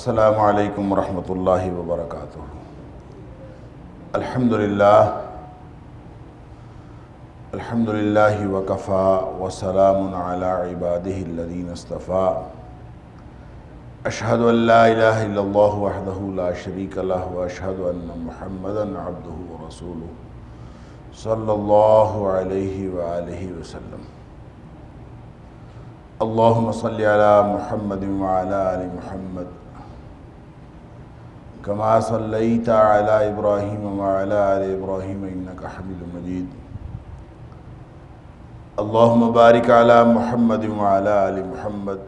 السلام علیکم ورحمۃ اللہ وبرکاتہ۔ الحمد للہ وکفیٰ وسلام علی عبادہ الذین اصطفیٰ۔ اشہد ان لا الہ الا اللہ وحدہ لا شریک لہ واشہد ان محمدا عبدہ ورسولہ صلی اللہ علیہ وآلہ وسلم۔ اللہم صلی علی محمد وعلی آل محمد کما صلیت علی ابراہیم وعلی آل ابراہیم انک حمید مجید۔ اللہم بارک علی محمد وعلی آل محمد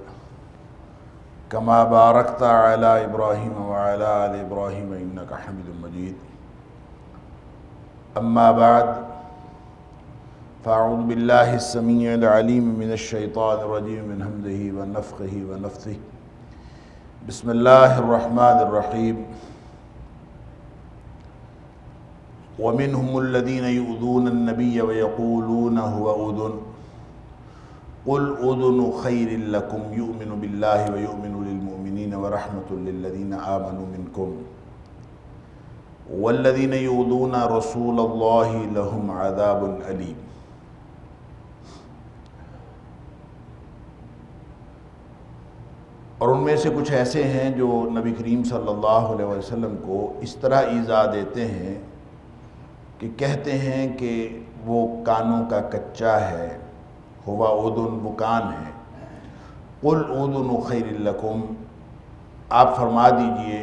کما بارکت علی ابراہیم وعلی آل ابراہیم انک حمید مجید۔ اما بعد فاعوذ باللہ السمیع العلیم من الشیطان الرجیم من حمدہ ونفخہ ونفثہ۔ بسم اللہ الرحمن الرحیم۔ وَمِنْهُمُ الَّذِينَ يُؤْذُونَ النَّبِيَّ وَيَقُولُونَ هُوَ أُذُنٌ قُلْ أُذُنُ خَيْرٍ لَكُمْ يُؤْمِنُ بِاللَّهِ وَيُؤْمِنُ لِلْمُؤْمِنِينَ وَرَحْمَةٌ لِلَّذِينَ آمَنُوا مِنْكُمْ وَالَّذِينَ يُؤْذُونَ رَسُولَ اللَّهِ لَهُمْ عَذَابٌ أَلِيمٌ۔ اور ان میں سے کچھ ایسے ہیں جو نبی کریم صلی اللہ علیہ وسلم کو اس طرح ایذا دیتے ہیں کہ کہتے ہیں کہ وہ کانوں کا کچا ہے، ہوا اذن، وہ کان ہے۔ قل اذن خیر لکم، آپ فرما دیجئے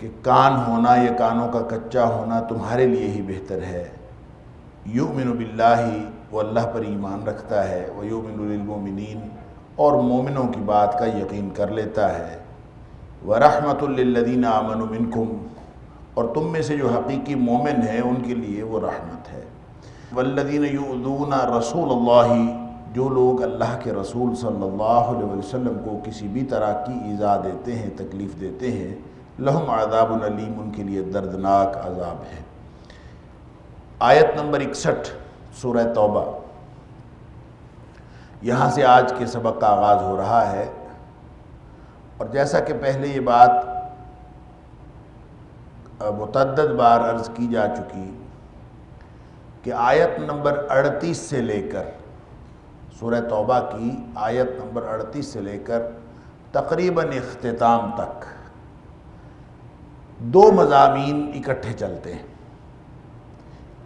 کہ کان ہونا یا کانوں کا کچا ہونا تمہارے لیے ہی بہتر ہے۔ یؤمن باللہ، وہ اللہ پر ایمان رکھتا ہے، ویؤمن للمؤمنین، اور مومنوں کی بات کا یقین کر لیتا ہے، وَرَحْمَةٌ لِلَّذِينَ آمَنُوا مِنْكُمْ، اور تم میں سے جو حقیقی مومن ہیں ان کے لیے وہ رحمت ہے۔ وَالَّذِينَ يُؤْذُونَ رَسُولَ اللَّهِ، جو لوگ اللہ کے رسول صلی اللہ علیہ وسلم کو کسی بھی طرح کی ایذا دیتے ہیں، تکلیف دیتے ہیں، لَهُمْ عَذَابٌ أَلِيمٌ، ان کے لیے دردناک عذاب ہے۔ آیت نمبر 61 سورہ توبہ، یہاں سے آج کے سبق کا آغاز ہو رہا ہے۔ اور جیسا کہ پہلے یہ بات متعدد بار عرض کی جا چکی کہ آیت نمبر 38 سے لے کر، سورہ توبہ کی آیت نمبر 38 سے لے کر تقریباً اختتام تک دو مضامین اکٹھے چلتے ہیں۔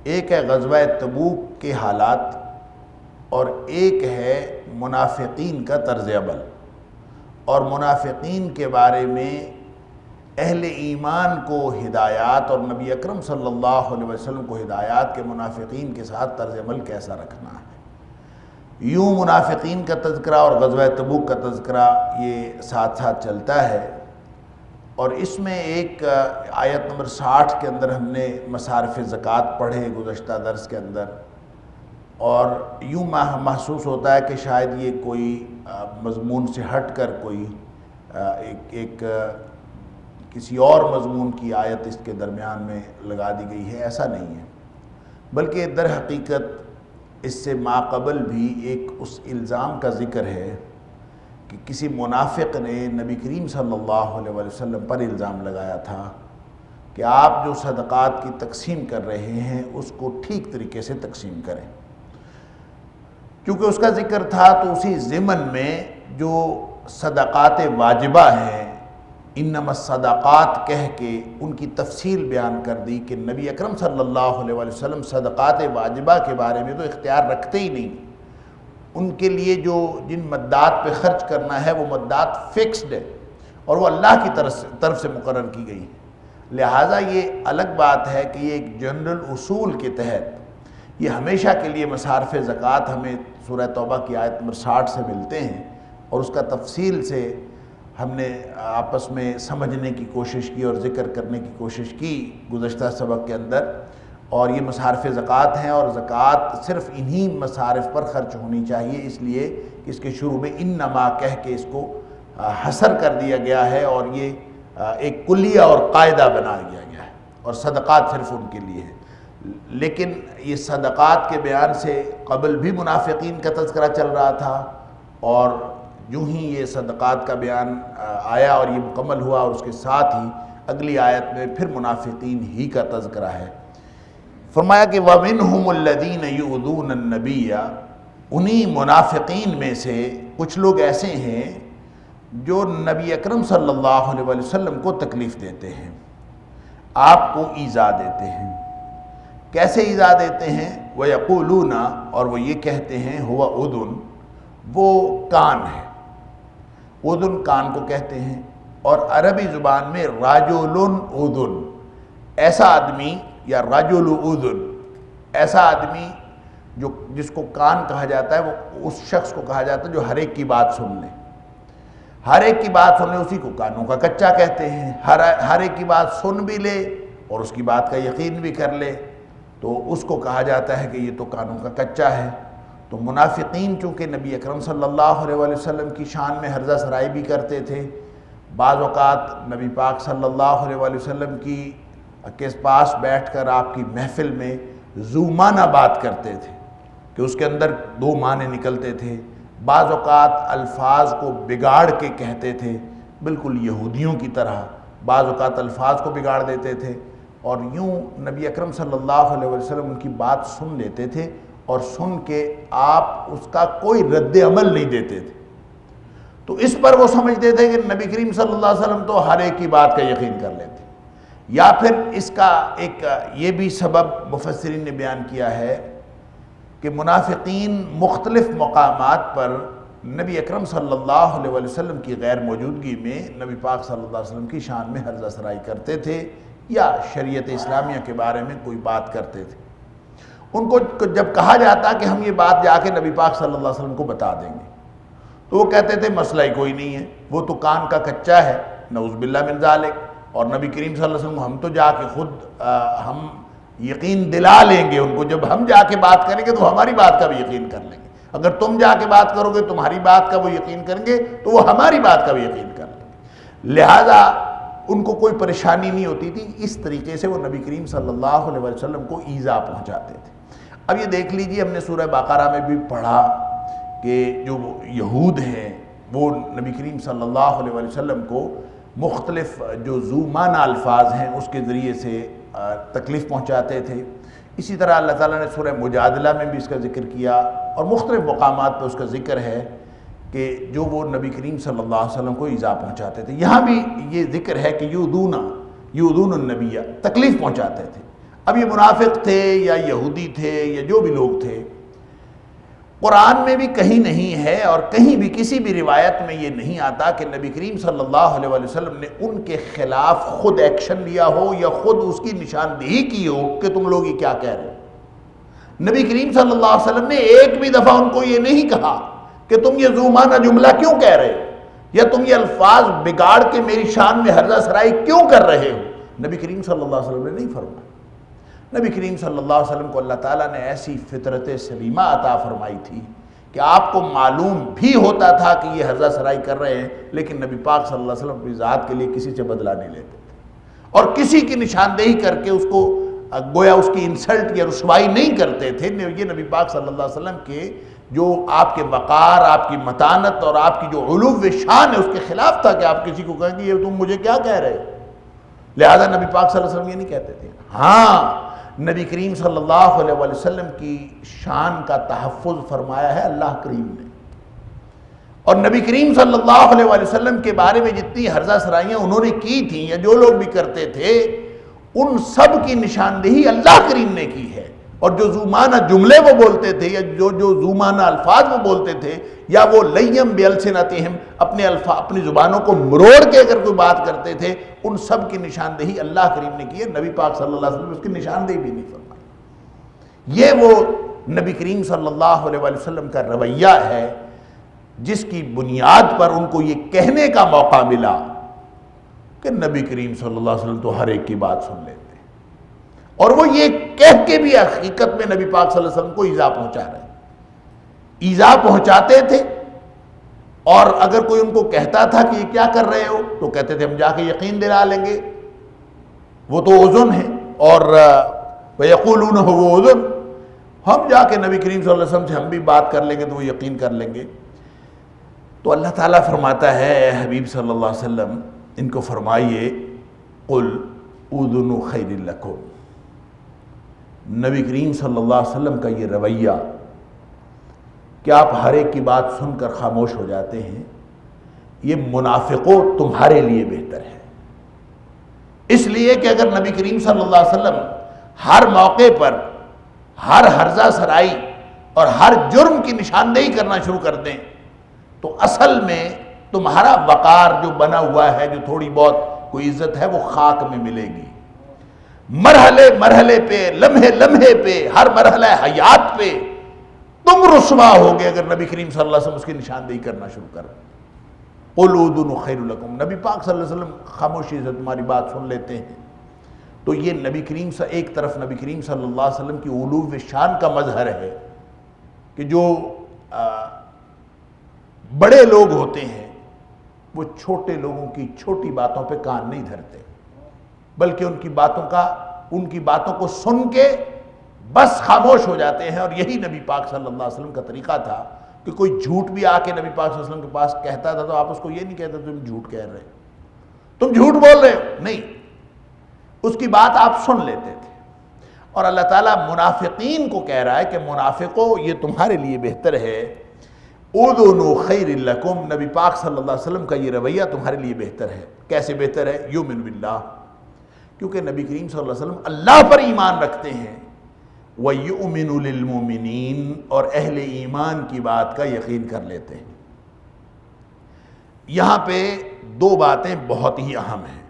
ایک ہے غزوہ تبوک کے حالات، اور ایک ہے منافقین کا طرز عمل، اور منافقین کے بارے میں اہل ایمان کو ہدایات اور نبی اکرم صلی اللہ علیہ وسلم کو ہدایات کے منافقین کے ساتھ طرز عمل کیسا رکھنا ہے۔ یوں منافقین کا تذکرہ اور غزوہ تبوک کا تذکرہ یہ ساتھ ساتھ چلتا ہے۔ اور اس میں ایک آیت نمبر 60 کے اندر ہم نے مصارف زکوٰۃ پڑھے گزشتہ درس کے اندر، اور یوں محسوس ہوتا ہے کہ شاید یہ کوئی مضمون سے ہٹ کر کوئی ایک کسی اور مضمون کی آیت اس کے درمیان میں لگا دی گئی ہے۔ ایسا نہیں ہے، بلکہ در حقیقت اس سے ماقبل بھی ایک اس الزام کا ذکر ہے کہ کسی منافق نے نبی کریم صلی اللہ علیہ وسلم پر الزام لگایا تھا کہ آپ جو صدقات کی تقسیم کر رہے ہیں اس کو ٹھیک طریقے سے تقسیم کریں۔ کیونکہ اس کا ذکر تھا تو اسی ضمن میں جو صدقات واجبہ ہیں، انما الصدقات کہہ کے ان کی تفصیل بیان کر دی کہ نبی اکرم صلی اللہ علیہ وسلم صدقات واجبہ کے بارے میں تو اختیار رکھتے ہی نہیں۔ ان کے لیے جو جن مدات پہ خرچ کرنا ہے وہ مدات فکسڈ ہے، اور وہ اللہ کی طرف سے مقرر کی گئی ہے۔ لہٰذا یہ الگ بات ہے کہ یہ ایک جنرل اصول کے تحت یہ ہمیشہ کے لیے مصارف زکوٰۃ ہمیں سورہ توبہ کی آیت نمبر 60 سے ملتے ہیں، اور اس کا تفصیل سے ہم نے آپس میں سمجھنے کی کوشش کی اور ذکر کرنے کی کوشش کی گزشتہ سبق کے اندر۔ اور یہ مصارف زکوٰۃ ہیں، اور زکوٰۃ صرف انہی مصارف پر خرچ ہونی چاہیے، اس لیے کہ اس کے شروع میں انما کہہ کے اس کو حصر کر دیا گیا ہے، اور یہ ایک کلیہ اور قاعدہ بنا دیا گیا ہے، اور صدقات صرف ان کے لیے ہے۔ لیکن یہ صدقات کے بیان سے قبل بھی منافقین کا تذکرہ چل رہا تھا، اور یوں ہی یہ صدقات کا بیان آیا اور یہ مکمل ہوا، اور اس کے ساتھ ہی اگلی آیت میں پھر منافقین ہی کا تذکرہ ہے۔ فرمایا کہ وَمِنْهُمُ الَّذِينَ يُؤْذُونَ النَّبِيَّ، انہی منافقین میں سے کچھ لوگ ایسے ہیں جو نبی اکرم صلی اللہ علیہ وسلم کو تکلیف دیتے ہیں، آپ کو ایذا دیتے ہیں۔ کیسے ایذا دیتے ہیں؟ وَيَقُولُونَ، اور وہ یہ کہتے ہیں، هُوَ أُذُن، وہ کان ہے، اذن کان کو کہتے ہیں، اور عربی زبان میں رجل اذن، ایسا آدمی، یا رجل اذن، ایسا آدمی جس کو کان کہا جاتا ہے، وہ اس شخص کو کہا جاتا ہے جو ہر ایک کی بات سن لے، ہر ایک کی بات سن لے، اسی کو کانوں کا کچا کہتے ہیں۔ ہر ایک کی بات سن بھی لے اور اس کی بات کا یقین بھی کر لے تو اس کو کہا جاتا ہے کہ یہ تو کانوں کا کچا ہے۔ تو منافقین چونکہ نبی اکرم صلی اللہ علیہ وسلم کی شان میں ہرزہ سرائی بھی کرتے تھے، بعض اوقات نبی پاک صلی اللہ علیہ وسلم کے پاس بیٹھ کر آپ کی محفل میں ذو معنی بات کرتے تھے کہ اس کے اندر دو معنی نکلتے تھے، بعض اوقات الفاظ کو بگاڑ کے کہتے تھے بالکل یہودیوں کی طرح، بعض اوقات الفاظ کو بگاڑ دیتے تھے، اور یوں نبی اکرم صلی اللہ علیہ وسلم ان کی بات سن لیتے تھے اور سن کے آپ اس کا کوئی رد عمل نہیں دیتے تھے۔ تو اس پر وہ سمجھتے تھے کہ نبی کریم صلی اللہ علیہ وسلم تو ہر ایک کی بات کا یقین کر لیتے۔ یا پھر اس کا ایک یہ بھی سبب مفسرین نے بیان کیا ہے کہ منافقین مختلف مقامات پر نبی اکرم صلی اللہ علیہ وسلم کی غیر موجودگی میں نبی پاک صلی اللہ علیہ وسلم کی شان میں ہرزہ سرائی کرتے تھے یا شریعت اسلامیہ کے بارے میں کوئی بات کرتے تھے۔ ان کو جب کہا جاتا کہ ہم یہ بات جا کے نبی پاک صلی اللہ علیہ وسلم کو بتا دیں گے تو وہ کہتے تھے مسئلہ ہی کوئی نہیں ہے، وہ تو کان کا کچا ہے، نعوذ باللہ من ذالک، اور نبی کریم صلی اللہ علیہ وسلم ہم تو جا کے خود ہم یقین دلا لیں گے ان کو، جب ہم جا کے بات کریں گے تو ہماری بات کا بھی یقین کر لیں گے، اگر تم جا کے بات کرو گے تمہاری بات کا وہ یقین کریں گے تو وہ ہماری بات کا بھی یقین کر لیں گے۔ لہٰذا ان کو کوئی پریشانی نہیں ہوتی تھی، اس طریقے سے وہ نبی کریم صلی اللہ علیہ وسلم کو ایذا پہنچاتے تھے۔ اب یہ دیکھ لیجئے، ہم نے سورہ بقرہ میں بھی پڑھا کہ جو یہود ہیں وہ نبی کریم صلی اللہ علیہ وسلم کو مختلف جو ذو معنی الفاظ ہیں اس کے ذریعے سے تکلیف پہنچاتے تھے۔ اسی طرح اللہ تعالیٰ نے سورہ مجادلہ میں بھی اس کا ذکر کیا، اور مختلف مقامات پر اس کا ذکر ہے کہ جو وہ نبی کریم صلی اللہ علیہ وسلم کو ایذا پہنچاتے تھے۔ یہاں بھی یہ ذکر ہے کہ یؤذون النبی، تکلیف پہنچاتے تھے۔ اب یہ منافق تھے یا یہودی تھے یا جو بھی لوگ تھے، قرآن میں بھی کہیں نہیں ہے اور کہیں بھی کسی بھی روایت میں یہ نہیں آتا کہ نبی کریم صلی اللہ علیہ وسلم نے ان کے خلاف خود ایکشن لیا ہو یا خود اس کی نشاندہی کی ہو کہ تم لوگ یہ کیا کہہ رہے ہو۔ نبی کریم صلی اللہ علیہ وسلم نے ایک بھی دفعہ ان کو یہ نہیں کہا کہ تم یہ ذو معنی جملہ کیوں کہہ رہے ہو، یا تم یہ الفاظ بگاڑ کے میری شان میں ہرزہ سرائی کیوں کر رہے ہو۔ نبی کریم صلی اللہ علیہ وسلم نے نہیں فرمایا۔ نبی کریم صلی اللہ علیہ وسلم کو اللہ تعالیٰ نے ایسی فطرت سلیمہ عطا فرمائی تھی کہ آپ کو معلوم بھی ہوتا تھا کہ یہ ہرزہ سرائی کر رہے ہیں، لیکن نبی پاک صلی اللہ علیہ وسلم اپنی ذات کے لیے کسی سے بدلہ نہیں لیتے تھے، اور کسی کی نشاندہی کر کے اس کو گویا اس کی انسلٹ یا رسوائی نہیں کرتے تھے۔ یہ نبی پاک صلی اللہ علیہ وسلم کے جو آپ کے وقار، آپ کی متانت اور آپ کی جو علو شان ہے اس کے خلاف تھا کہ آپ کسی کو کہیں کہ یہ تم مجھے کیا کہہ رہے ہو۔ لہذا نبی پاک صلی اللہ علیہ وسلم یہ نہیں کہتے تھے۔ ہاں، نبی کریم صلی اللہ علیہ وسلم کی شان کا تحفظ فرمایا ہے اللہ کریم نے، اور نبی کریم صلی اللہ علیہ وسلم کے بارے میں جتنی ہرزہ سرائیاں انہوں نے کی تھیں یا جو لوگ بھی کرتے تھے، ان سب کی نشاندہی اللہ کریم نے کی ہے، اور جو ذو معنی جملے وہ بولتے تھے یا جو ذو معنی الفاظ وہ بولتے تھے، یا وہ لیم بِأَلْسِنَتِهِمْ اپنی زبانوں کو مروڑ کے اگر کوئی بات کرتے تھے، ان سب کی نشاندہی اللہ کریم نے کی ہے۔ نبی پاک صلی اللہ علیہ وسلم اس کی نشاندہی بھی نہیں فرمائی۔ یہ وہ نبی کریم صلی اللہ علیہ وسلم کا رویہ ہے جس کی بنیاد پر ان کو یہ کہنے کا موقع ملا کہ نبی کریم صلی اللہ علیہ وسلم تو ہر ایک کی بات سن لیتے ہیں، اور وہ یہ کہہ کے بھی حقیقت میں نبی پاک صلی اللہ علیہ وسلم کو ایذا پہنچا رہے ہیں، ایذا پہنچاتے تھے۔ اور اگر کوئی ان کو کہتا تھا کہ یہ کیا کر رہے ہو تو کہتے تھے ہم جا کے یقین دلا لیں گے، وہ تو اذن ہے، اور وَيَقُولُونَ هُوَ اذن، ہم جا کے نبی کریم صلی اللہ علیہ وسلم سے ہم بھی بات کر لیں گے تو وہ یقین کر لیں گے۔ تو اللہ تعالیٰ فرماتا ہے اے حبیب صلی اللہ علیہ وسلم ان کو فرمائیے قل اذن خیر لکم، نبی کریم صلی اللہ علیہ وسلم کا یہ رویہ کہ آپ ہر ایک کی بات سن کر خاموش ہو جاتے ہیں، یہ منافقوں تمہارے لیے بہتر ہے۔ اس لیے کہ اگر نبی کریم صلی اللہ علیہ وسلم ہر موقع پر ہر ہرزہ سرائی اور ہر جرم کی نشاندہی کرنا شروع کر دیں تو اصل میں تمہارا وقار جو بنا ہوا ہے، جو تھوڑی بہت کوئی عزت ہے، وہ خاک میں ملے گی۔ مرحلے مرحلے پہ، لمحے لمحے پہ، ہر مرحلہ حیات پہ تم رسوا ہوگے اگر نبی کریم صلی اللہ علیہ وسلم اس کی نشاندہی کرنا شروع کر دیں۔ قُلْ اُذُنُ خَيْرٌ لَكُمْ، نبی پاک صلی اللہ علیہ وسلم خاموشی سے تمہاری بات سن لیتے ہیں۔ تو یہ نبی کریم سے ایک طرف نبی کریم صلی اللہ علیہ وسلم کی علو شان کا مظہر ہے کہ جو بڑے لوگ ہوتے ہیں وہ چھوٹے لوگوں کی چھوٹی باتوں پہ کان نہیں دھرتے، بلکہ ان کی باتوں کو سن کے بس خاموش ہو جاتے ہیں۔ اور یہی نبی پاک صلی اللہ علیہ وسلم کا طریقہ تھا کہ کوئی جھوٹ بھی آ کے نبی پاک صلی اللہ علیہ وسلم کے پاس کہتا تھا تو آپ اس کو یہ نہیں کہتے تم جھوٹ کہہ رہے ہو، تم جھوٹ بول رہے ہو، نہیں، اس کی بات آپ سن لیتے تھے۔ اور اللہ تعالیٰ منافقین کو کہہ رہا ہے کہ منافقوں یہ تمہارے لیے بہتر ہے، اذن خیر لکم، نبی پاک صلی اللہ علیہ وسلم کا یہ رویہ تمہارے لیے بہتر ہے۔ کیسے بہتر ہے؟ یؤمن باللہ، کیونکہ نبی کریم صلی اللہ علیہ وسلم اللہ پر ایمان رکھتے ہیں، وَيُؤْمِنُ لِلْمُؤْمِنِينَ، اور اہل ایمان کی بات کا یقین کر لیتے ہیں۔ یہاں پہ دو باتیں بہت ہی اہم ہیں۔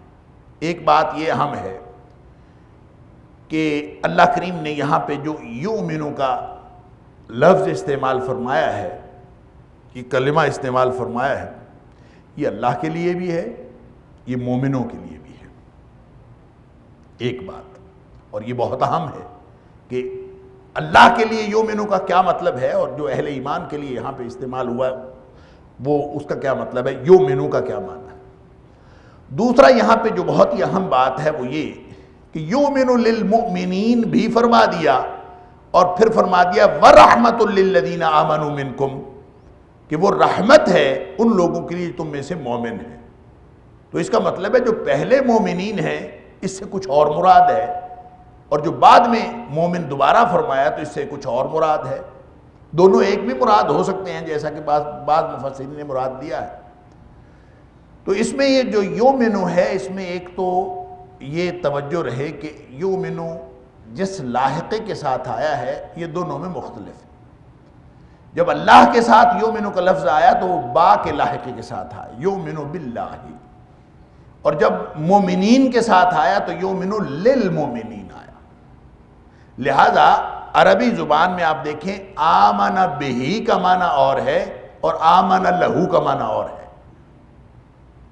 ایک بات یہ اہم ہے کہ اللہ کریم نے یہاں پہ جو یؤمنو کا لفظ استعمال فرمایا ہے، یہ کلمہ استعمال فرمایا ہے، یہ اللہ کے لیے بھی ہے، یہ مومنوں کے لیے بھی ہے۔ ایک بات، اور یہ بہت اہم ہے کہ اللہ کے لیے یؤمنو کا کیا مطلب ہے، اور جو اہل ایمان کے لیے یہاں پہ استعمال ہوا ہے وہ اس کا کیا مطلب ہے، یؤمنو کا کیا معنی ہے۔ دوسرا یہاں پہ جو بہت ہی اہم بات ہے وہ یہ کہ یؤمن للمؤمنین بھی فرما دیا، اور پھر فرما دیا وَرَحْمَةٌ لِّلَّذِينَ آمَنُوا مِنْكُمْ، کہ وہ رحمت ہے ان لوگوں کے لیے تم میں سے مومن ہیں۔ تو اس کا مطلب ہے جو پہلے مومنین ہیں اس سے کچھ اور مراد ہے، اور جو بعد میں مومن دوبارہ فرمایا تو اس سے کچھ اور مراد ہے۔ دونوں ایک بھی مراد ہو سکتے ہیں، جیسا کہ بعض مفسرین نے مراد دیا ہے۔ تو اس میں یہ جو یؤمنو ہے، اس میں ایک تو یہ توجہ رہے کہ یؤمنو جس لاحقے کے ساتھ آیا ہے یہ دونوں میں مختلف ہے۔ جب اللہ کے ساتھ یؤمنو کا لفظ آیا تو وہ با کے لاحقے کے ساتھ آیا، یؤمنو باللہ، اور جب مومنین کے ساتھ آیا تو یؤمنو للمومنین آیا۔ لہذا عربی زبان میں آپ دیکھیں آمن بہی کا معنی اور ہے اور آمن لہو کا معنی اور ہے۔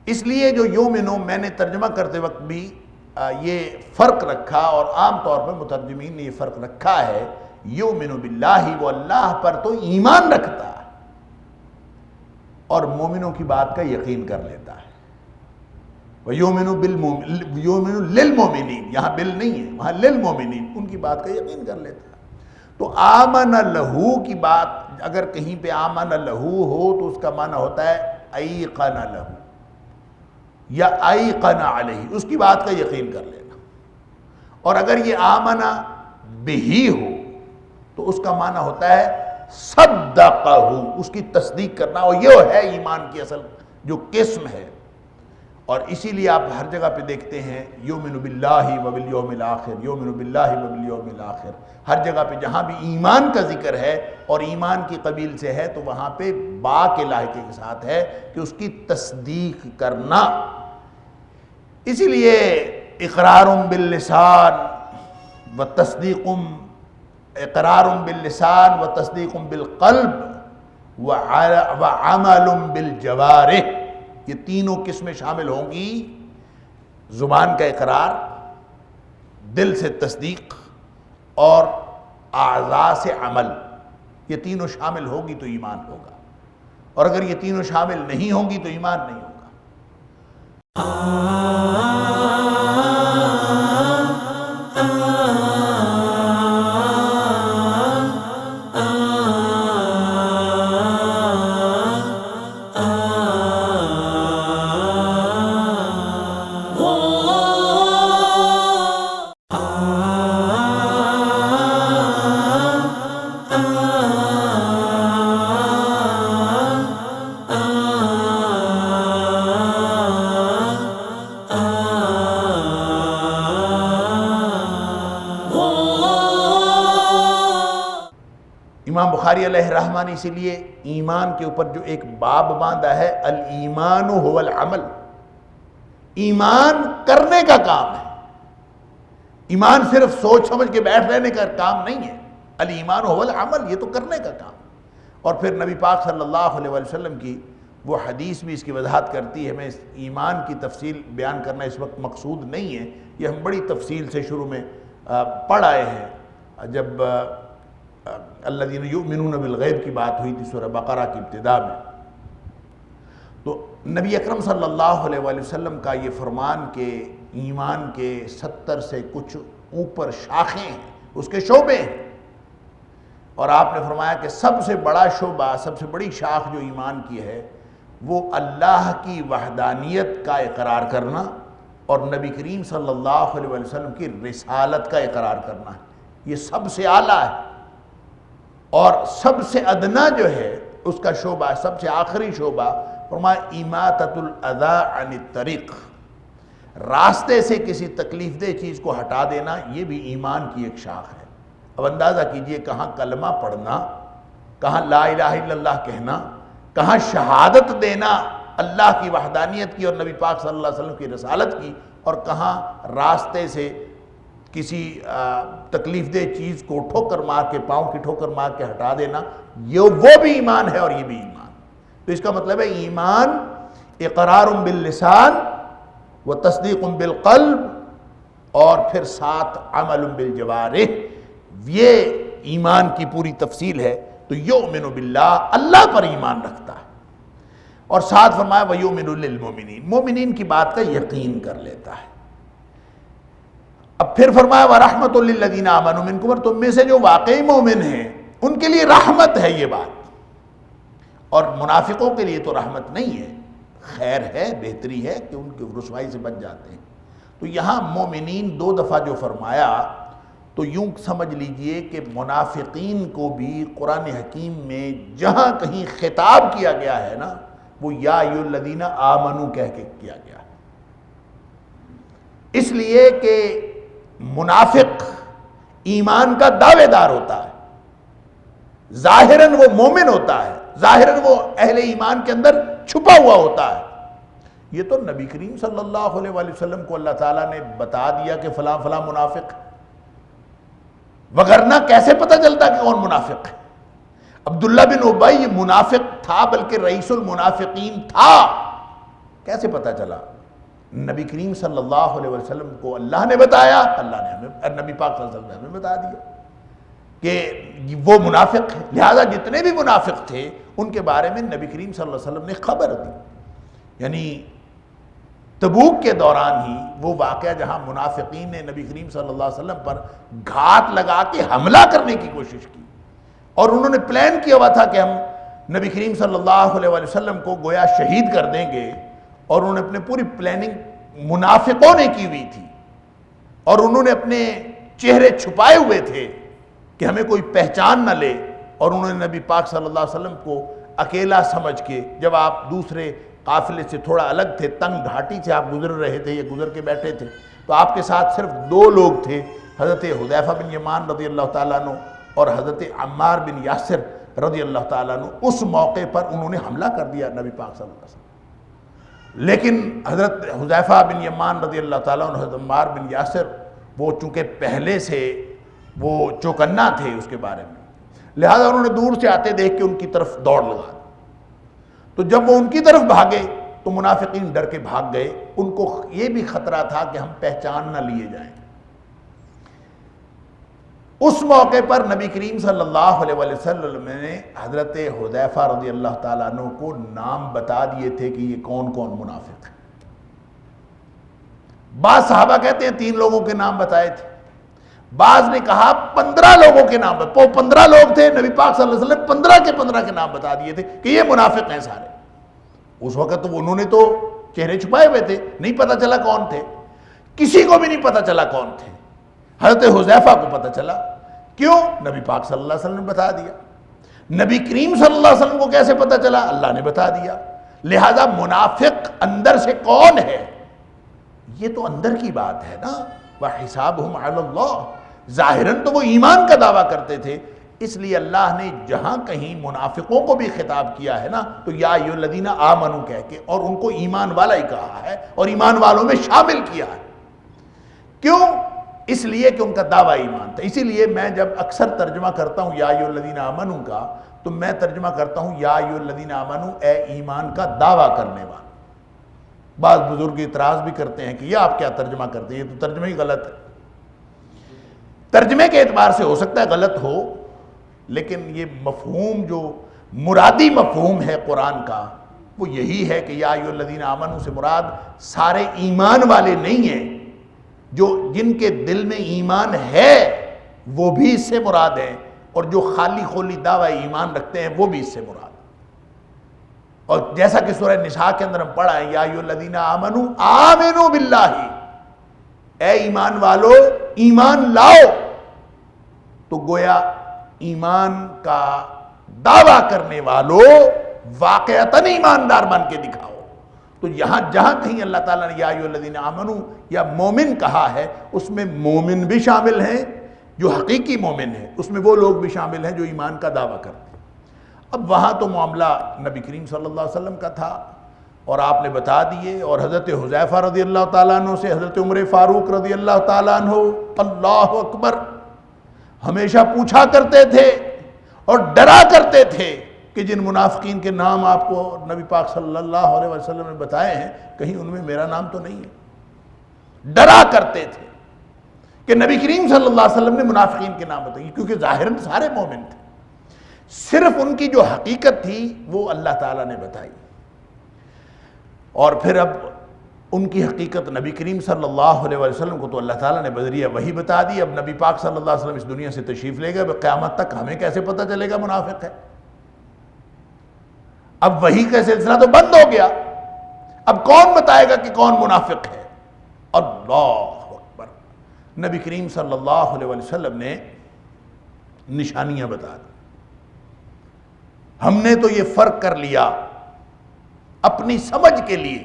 اس لیے جو یؤمنو میں نے ترجمہ کرتے وقت بھی یہ فرق رکھا، اور عام طور پر مترجمین نے یہ فرق رکھا ہے، یؤمن باللہ، وہ اللہ پر تو ایمان رکھتا ہے اور مومنوں کی بات کا یقین کر لیتا ہے۔ یؤمن للمؤمنین، یہاں بل نہیں ہے، وہاں للمؤمنین، ان کی بات کا یقین کر لیتا ہے۔ تو آمن لہو کی بات اگر کہیں پہ آمن لہو ہو تو اس کا معنی ہوتا ہے ایقن لہو یا ایقن علیہ، اس کی بات کا یقین کر لینا۔ اور اگر یہ آمن بہی ہو تو اس کا معنی ہوتا ہے صدقہ، اس کی تصدیق کرنا، اور یہ ہے ایمان کی اصل جو قسم ہے۔ اور اسی لیے آپ ہر جگہ پہ دیکھتے ہیں یؤمن باللہ وبالیوم الآخر، یؤمن باللہ وبالیوم الآخر، ہر جگہ پہ جہاں بھی ایمان کا ذکر ہے اور ایمان کی قبیل سے ہے تو وہاں پہ با کے لاحقے کے ساتھ ہے کہ اس کی تصدیق کرنا۔ اسی لیے اقرار باللسان و تصدیق، اقرار باللسان و تصدیق بالقلب و عمل بالجوارح، یہ تینوں قسمیں شامل ہوں گی، زبان کا اقرار، دل سے تصدیق اور اعضاء سے عمل، یہ تینوں شامل ہوگی تو ایمان ہوگا، اور اگر یہ تینوں شامل نہیں ہوں گی تو ایمان نہیں ہوگا۔ بخاری علیہ رحمہ نے اسی لیے ایمان کے اوپر جو ایک باب باندھا ہے، الایمان هو العمل، ایمان کرنے کا کام ہے، ایمان صرف سوچ سمجھ کے بیٹھ رہنے کا کام نہیں ہے، الایمان هو العمل، یہ تو کرنے کا کام۔ اور پھر نبی پاک صلی اللہ علیہ وسلم کی وہ حدیث بھی اس کی وضاحت کرتی ہے۔ میں اس ایمان کی تفصیل بیان کرنا اس وقت مقصود نہیں ہے، یہ ہم بڑی تفصیل سے شروع میں پڑھ آئے ہیں جب الذین یؤمنون بالغیب کی بات ہوئی تھی سورہ بقرہ کی ابتدا میں۔ تو نبی اکرم صلی اللہ علیہ وآلہ وسلم کا یہ فرمان کہ ایمان کے 70 سے کچھ اوپر شاخیں ہیں، اس کے شعبے ہیں، اور آپ نے فرمایا کہ سب سے بڑا شعبہ، سب سے بڑی شاخ جو ایمان کی ہے وہ اللہ کی وحدانیت کا اقرار کرنا اور نبی کریم صلی اللہ علیہ وآلہ وسلم کی رسالت کا اقرار کرنا ہے، یہ سب سے اعلیٰ ہے۔ اور سب سے ادنا جو ہے اس کا شعبہ، سب سے آخری شعبہ فرمایا اماطۃ الاذی عن الطریق، راستے سے کسی تکلیف دہ چیز کو ہٹا دینا، یہ بھی ایمان کی ایک شاخ ہے۔ اب اندازہ کیجئے کہاں کلمہ پڑھنا، کہاں لا الہ الا اللہ کہنا، کہاں شہادت دینا اللہ کی وحدانیت کی اور نبی پاک صلی اللہ علیہ وسلم کی رسالت کی، اور کہاں راستے سے کسی تکلیف دہ چیز کو ٹھوکر مار کے، پاؤں کی ٹھوکر مار کے ہٹا دینا، یہ وہ بھی ایمان ہے اور یہ بھی ایمان۔ تو اس کا مطلب ہے ایمان اقرار باللسان و تصدیق بالقلب اور پھر ساتھ عمل بالجوارح، یہ ایمان کی پوری تفصیل ہے۔ تو یؤمن باللہ، اللہ پر ایمان رکھتا ہے، اور ساتھ فرمایا وَيُؤْمِنُ لِلْمُؤْمِنِينَ، مومنین کی بات کا یقین کر لیتا ہے۔ اب پھر فرمایا وَرَحْمَةٌ لِلَّذِينَ آمَنُوا مِنكُمْ، اور تم میں سے جو واقعی مومن ہیں ان کے لیے رحمت ہے یہ بات، اور منافقوں کے لیے تو رحمت نہیں ہے، خیر ہے، بہتری ہے کہ ان کی رسوائی سے بچ جاتے ہیں۔ تو یہاں مومنین 2 دفعہ جو فرمایا تو یوں سمجھ لیجئے کہ منافقین کو بھی قرآن حکیم میں جہاں کہیں خطاب کیا گیا ہے نا، وہ یا ایھا الذین آمنوا کہہ کے کیا گیا ہے، اس لیے کہ منافق ایمان کا دعوے دار ہوتا ہے، ظاہراً وہ مومن ہوتا ہے، ظاہراً وہ اہل ایمان کے اندر چھپا ہوا ہوتا ہے۔ یہ تو نبی کریم صلی اللہ علیہ وآلہ وسلم کو اللہ تعالیٰ نے بتا دیا کہ فلاں فلاں منافق، وگرنہ کیسے پتہ چلتا کہ کون منافق ہے؟ عبداللہ بن ابی منافق تھا، بلکہ رئیس المنافقین تھا، کیسے پتہ چلا؟ نبی کریم صلی اللہ علیہ وسلم کو اللہ نے بتایا، اللہ نے ہمیں، نبی پاک صلی اللہ علیہ وسلم نے ہمیں بتا دیا کہ وہ منافق ہے، لہذا جتنے بھی منافق تھے ان کے بارے میں نبی کریم صلی اللہ علیہ وسلم نے خبر دی۔ یعنی تبوک کے دوران ہی وہ واقعہ جہاں منافقین نے نبی کریم صلی اللہ علیہ وسلم پر گھات لگا کے حملہ کرنے کی کوشش کی، اور انہوں نے پلان کیا ہوا تھا کہ ہم نبی کریم صلی اللہ علیہ وسلم کو گویا شہید کر دیں گے، اور انہوں نے اپنے پوری پلاننگ منافقوں نے کی ہوئی تھی، اور انہوں نے اپنے چہرے چھپائے ہوئے تھے کہ ہمیں کوئی پہچان نہ لے، اور انہوں نے نبی پاک صلی اللہ علیہ وسلم کو اکیلا سمجھ کے، جب آپ دوسرے قافلے سے تھوڑا الگ تھے، تنگ گھاٹی سے آپ گزر رہے تھے یا گزر کے بیٹھے تھے، تو آپ کے ساتھ صرف 2 لوگ تھے، حضرت حذیفہ بن یمان رضی اللہ تعالیٰ عنہ اور حضرت عمار بن یاسر رضی اللہ تعالیٰ عنہ۔ اس موقع پر انہوں نے حملہ کر دیا نبی پاک صلی اللہ علیہ وسلم، لیکن حضرت حذیفہ بن یمان رضی اللہ تعالیٰ عنہ، حضرت عمار بن یاسر، وہ چونکہ پہلے سے وہ چوکنا تھے اس کے بارے میں، لہذا انہوں نے دور سے آتے دیکھ کے ان کی طرف دوڑ لگا۔ تو جب وہ ان کی طرف بھاگے تو منافقین ڈر کے بھاگ گئے، ان کو یہ بھی خطرہ تھا کہ ہم پہچان نہ لیے جائیں۔ اس موقع پر نبی کریم صلی اللہ علیہ وسلم نے حضرت حذیفہ رضی اللہ تعالیٰ عنہ کو نام بتا دیے تھے کہ یہ کون کون منافق ہیں۔ بعض صحابہ کہتے ہیں 3 لوگوں کے نام بتائے تھے، بعض نے کہا 15 لوگوں کے نام، 15 لوگ تھے، نبی پاک صلی اللہ علیہ وسلم 15 کے 15 کے نام بتا دیے تھے کہ یہ منافق ہیں سارے۔ اس وقت تو انہوں نے تو چہرے چھپائے ہوئے تھے، نہیں پتہ چلا کون تھے، کسی کو بھی نہیں پتہ چلا کون تھے۔ حضرت حذیفہ کو پتہ چلا، کیوں؟ نبی پاک صلی اللہ علیہ وسلم نے بتا دیا۔ نبی کریم صلی اللہ علیہ وسلم کو کیسے پتہ چلا؟ اللہ نے بتا دیا۔ لہذا منافق اندر سے کون ہے، یہ تو اندر کی بات ہے نا، وَحِسَابُهُمْ عَلَى اللَّهِ، ظاہراً تو وہ ایمان کا دعویٰ کرتے تھے، اس لیے اللہ نے جہاں کہیں منافقوں کو بھی خطاب کیا ہے نا تو یا ایھا الذین آمنوا کہہ کے اور ان کو ایمان والا ہی کہا ہے اور ایمان والوں میں شامل کیا ہے. کیوں؟ اس لیے کہ ان کا دعویٰ ایمان تھا. اسی لیے میں جب اکثر ترجمہ کرتا ہوں یا ایھا الذین آمنوا کا تو میں ترجمہ کرتا ہوں یا ایھا الذین آمنوا اے ایمان کا دعویٰ کرنے والے. بعض بزرگ اعتراض بھی کرتے ہیں کہ یہ آپ کیا ترجمہ کرتے ہیں، یہ تو ترجمہ ہی غلط ہے. ترجمے کے اعتبار سے ہو سکتا ہے غلط ہو، لیکن یہ مفہوم جو مرادی مفہوم ہے قرآن کا وہ یہی ہے کہ یا ایھا الذین آمنوا سے مراد سارے ایمان والے نہیں ہیں، جو جن کے دل میں ایمان ہے وہ بھی اس سے مراد ہیں، اور جو خالی خولی دعوی ایمان رکھتے ہیں وہ بھی اس سے مراد. اور جیسا کہ سورہ نساء کے اندر ہم پڑھا ہے یا ایھا الذین آمنوا آمنوا باللہ، اے ایمان والو ایمان لاؤ. تو گویا ایمان کا دعویٰ کرنے والوں واقعتاً ایماندار بن کے دکھاؤ. تو یہاں جہاں کہیں اللہ تعالیٰ نے یا ایھا الذین آمنوا یا مومن کہا ہے اس میں مومن بھی شامل ہیں جو حقیقی مومن ہیں، اس میں وہ لوگ بھی شامل ہیں جو ایمان کا دعویٰ کرتے ہیں. اب وہاں تو معاملہ نبی کریم صلی اللہ علیہ وسلم کا تھا اور آپ نے بتا دیے، اور حضرت حذیفہ رضی اللہ تعالیٰ عنہ سے حضرت عمر فاروق رضی اللہ تعالیٰ عنہ اللہ اکبر ہمیشہ پوچھا کرتے تھے اور ڈرا کرتے تھے کہ جن منافقین کے نام آپ کو نبی پاک صلی اللہ علیہ وسلم نے بتائے ہیں کہیں ان میں میرا نام تو نہیں ہے. ڈرا کرتے تھے کہ نبی کریم صلی اللہ علیہ وسلم نے منافقین کے نام بتائے، کیونکہ ظاہراً سارے مومن تھے، صرف ان کی جو حقیقت تھی وہ اللہ تعالیٰ نے بتائی. اور پھر اب ان کی حقیقت نبی کریم صلی اللہ علیہ وسلم کو تو اللہ تعالیٰ نے بذریعہ وحی بتا دی. اب نبی پاک صلی اللہ علیہ وسلم اس دنیا سے تشریف لے گئے، قیامت تک ہمیں کیسے پتہ چلے گا منافق ہے؟ اب وحی کا سلسلہ تو بند ہو گیا، اب کون بتائے گا کہ کون منافق ہے؟ اللہ اکبر. نبی کریم صلی اللہ علیہ وسلم نے نشانیاں بتا دی. ہم نے تو یہ فرق کر لیا اپنی سمجھ کے لیے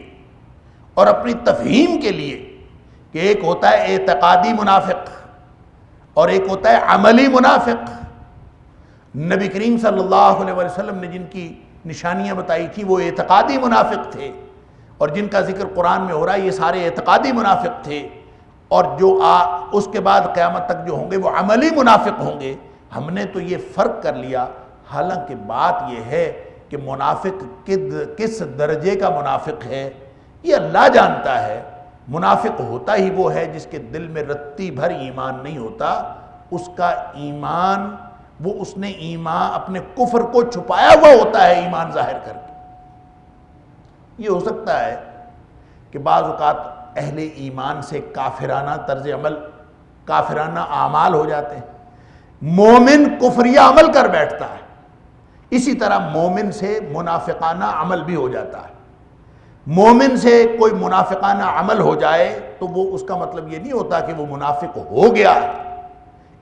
اور اپنی تفہیم کے لیے کہ ایک ہوتا ہے اعتقادی منافق اور ایک ہوتا ہے عملی منافق. نبی کریم صلی اللہ علیہ وسلم نے جن کی نشانیاں بتائی تھی وہ اعتقادی منافق تھے، اور جن کا ذکر قرآن میں ہو رہا ہے یہ سارے اعتقادی منافق تھے، اور جو اس کے بعد قیامت تک جو ہوں گے وہ عملی منافق ہوں گے. ہم نے تو یہ فرق کر لیا. حالانکہ بات یہ ہے کہ منافق کس درجے کا منافق ہے یہ اللہ جانتا ہے. منافق ہوتا ہی وہ ہے جس کے دل میں رتی بھر ایمان نہیں ہوتا، اس کا ایمان وہ اس نے ایمان اپنے کفر کو چھپایا ہوا ہوتا ہے ایمان ظاہر کر کے. یہ ہو سکتا ہے کہ بعض اوقات اہل ایمان سے کافرانہ طرز عمل، کافرانہ اعمال ہو جاتے ہیں. مومن کفریہ عمل کر بیٹھتا ہے، اسی طرح مومن سے منافقانہ عمل بھی ہو جاتا ہے. مومن سے کوئی منافقانہ عمل ہو جائے تو وہ اس کا مطلب یہ نہیں ہوتا کہ وہ منافق ہو گیا ہے.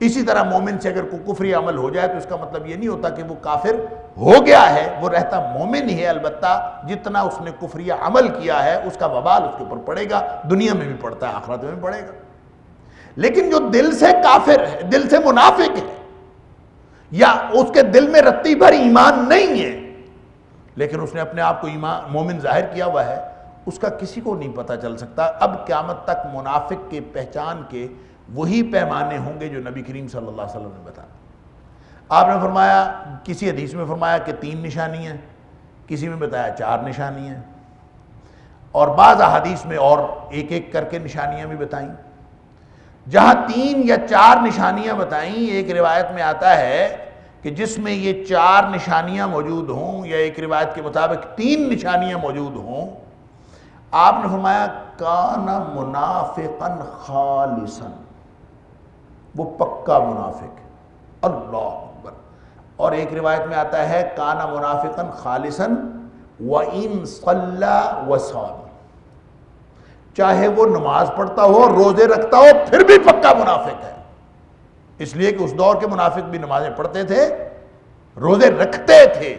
اسی طرح مومن سے اگر کوئی کفری عمل ہو جائے تو اس کا مطلب یہ نہیں ہوتا کہ وہ کافر ہو گیا ہے، وہ رہتا مومن ہی ہے. البتہ جتنا اس نے کفری عمل کیا ہے اس کا وبال اس کے اوپر پڑے گا، دنیا میں بھی پڑتا ہے آخرت میں بھی پڑے گا. لیکن جو دل سے کافر ہے، دل سے منافق ہے، یا اس کے دل میں رتی بھر ایمان نہیں ہے لیکن اس نے اپنے آپ کو ایمان مومن ظاہر کیا ہوا ہے، اس کا کسی کو نہیں پتہ چل سکتا. اب قیامت تک منافق کے پہچان کے وہی پیمانے ہوں گے جو نبی کریم صلی اللہ علیہ وسلم نے بتایا. آپ نے فرمایا، کسی حدیث میں فرمایا کہ 3 نشانیاں، کسی میں بتایا 4 نشانیاں، اور بعض احادیث میں اور ایک ایک کر کے نشانیاں بھی بتائیں. جہاں 3 یا 4 نشانیاں بتائیں، ایک روایت میں آتا ہے کہ جس میں یہ 4 نشانیاں موجود ہوں، یا ایک روایت کے مطابق 3 نشانیاں موجود ہوں، آپ نے فرمایا کان منافقا خالصا، وہ پکا منافق ہے. اللہ اکبر. اور ایک روایت میں آتا ہے کان منافقا خالصا وَإِن صَلَّى وَصَامَ، چاہے وہ نماز پڑھتا ہو، روزے رکھتا ہو، پھر بھی پکا منافق ہے. اس لیے کہ اس دور کے منافق بھی نمازیں پڑھتے تھے، روزے رکھتے تھے.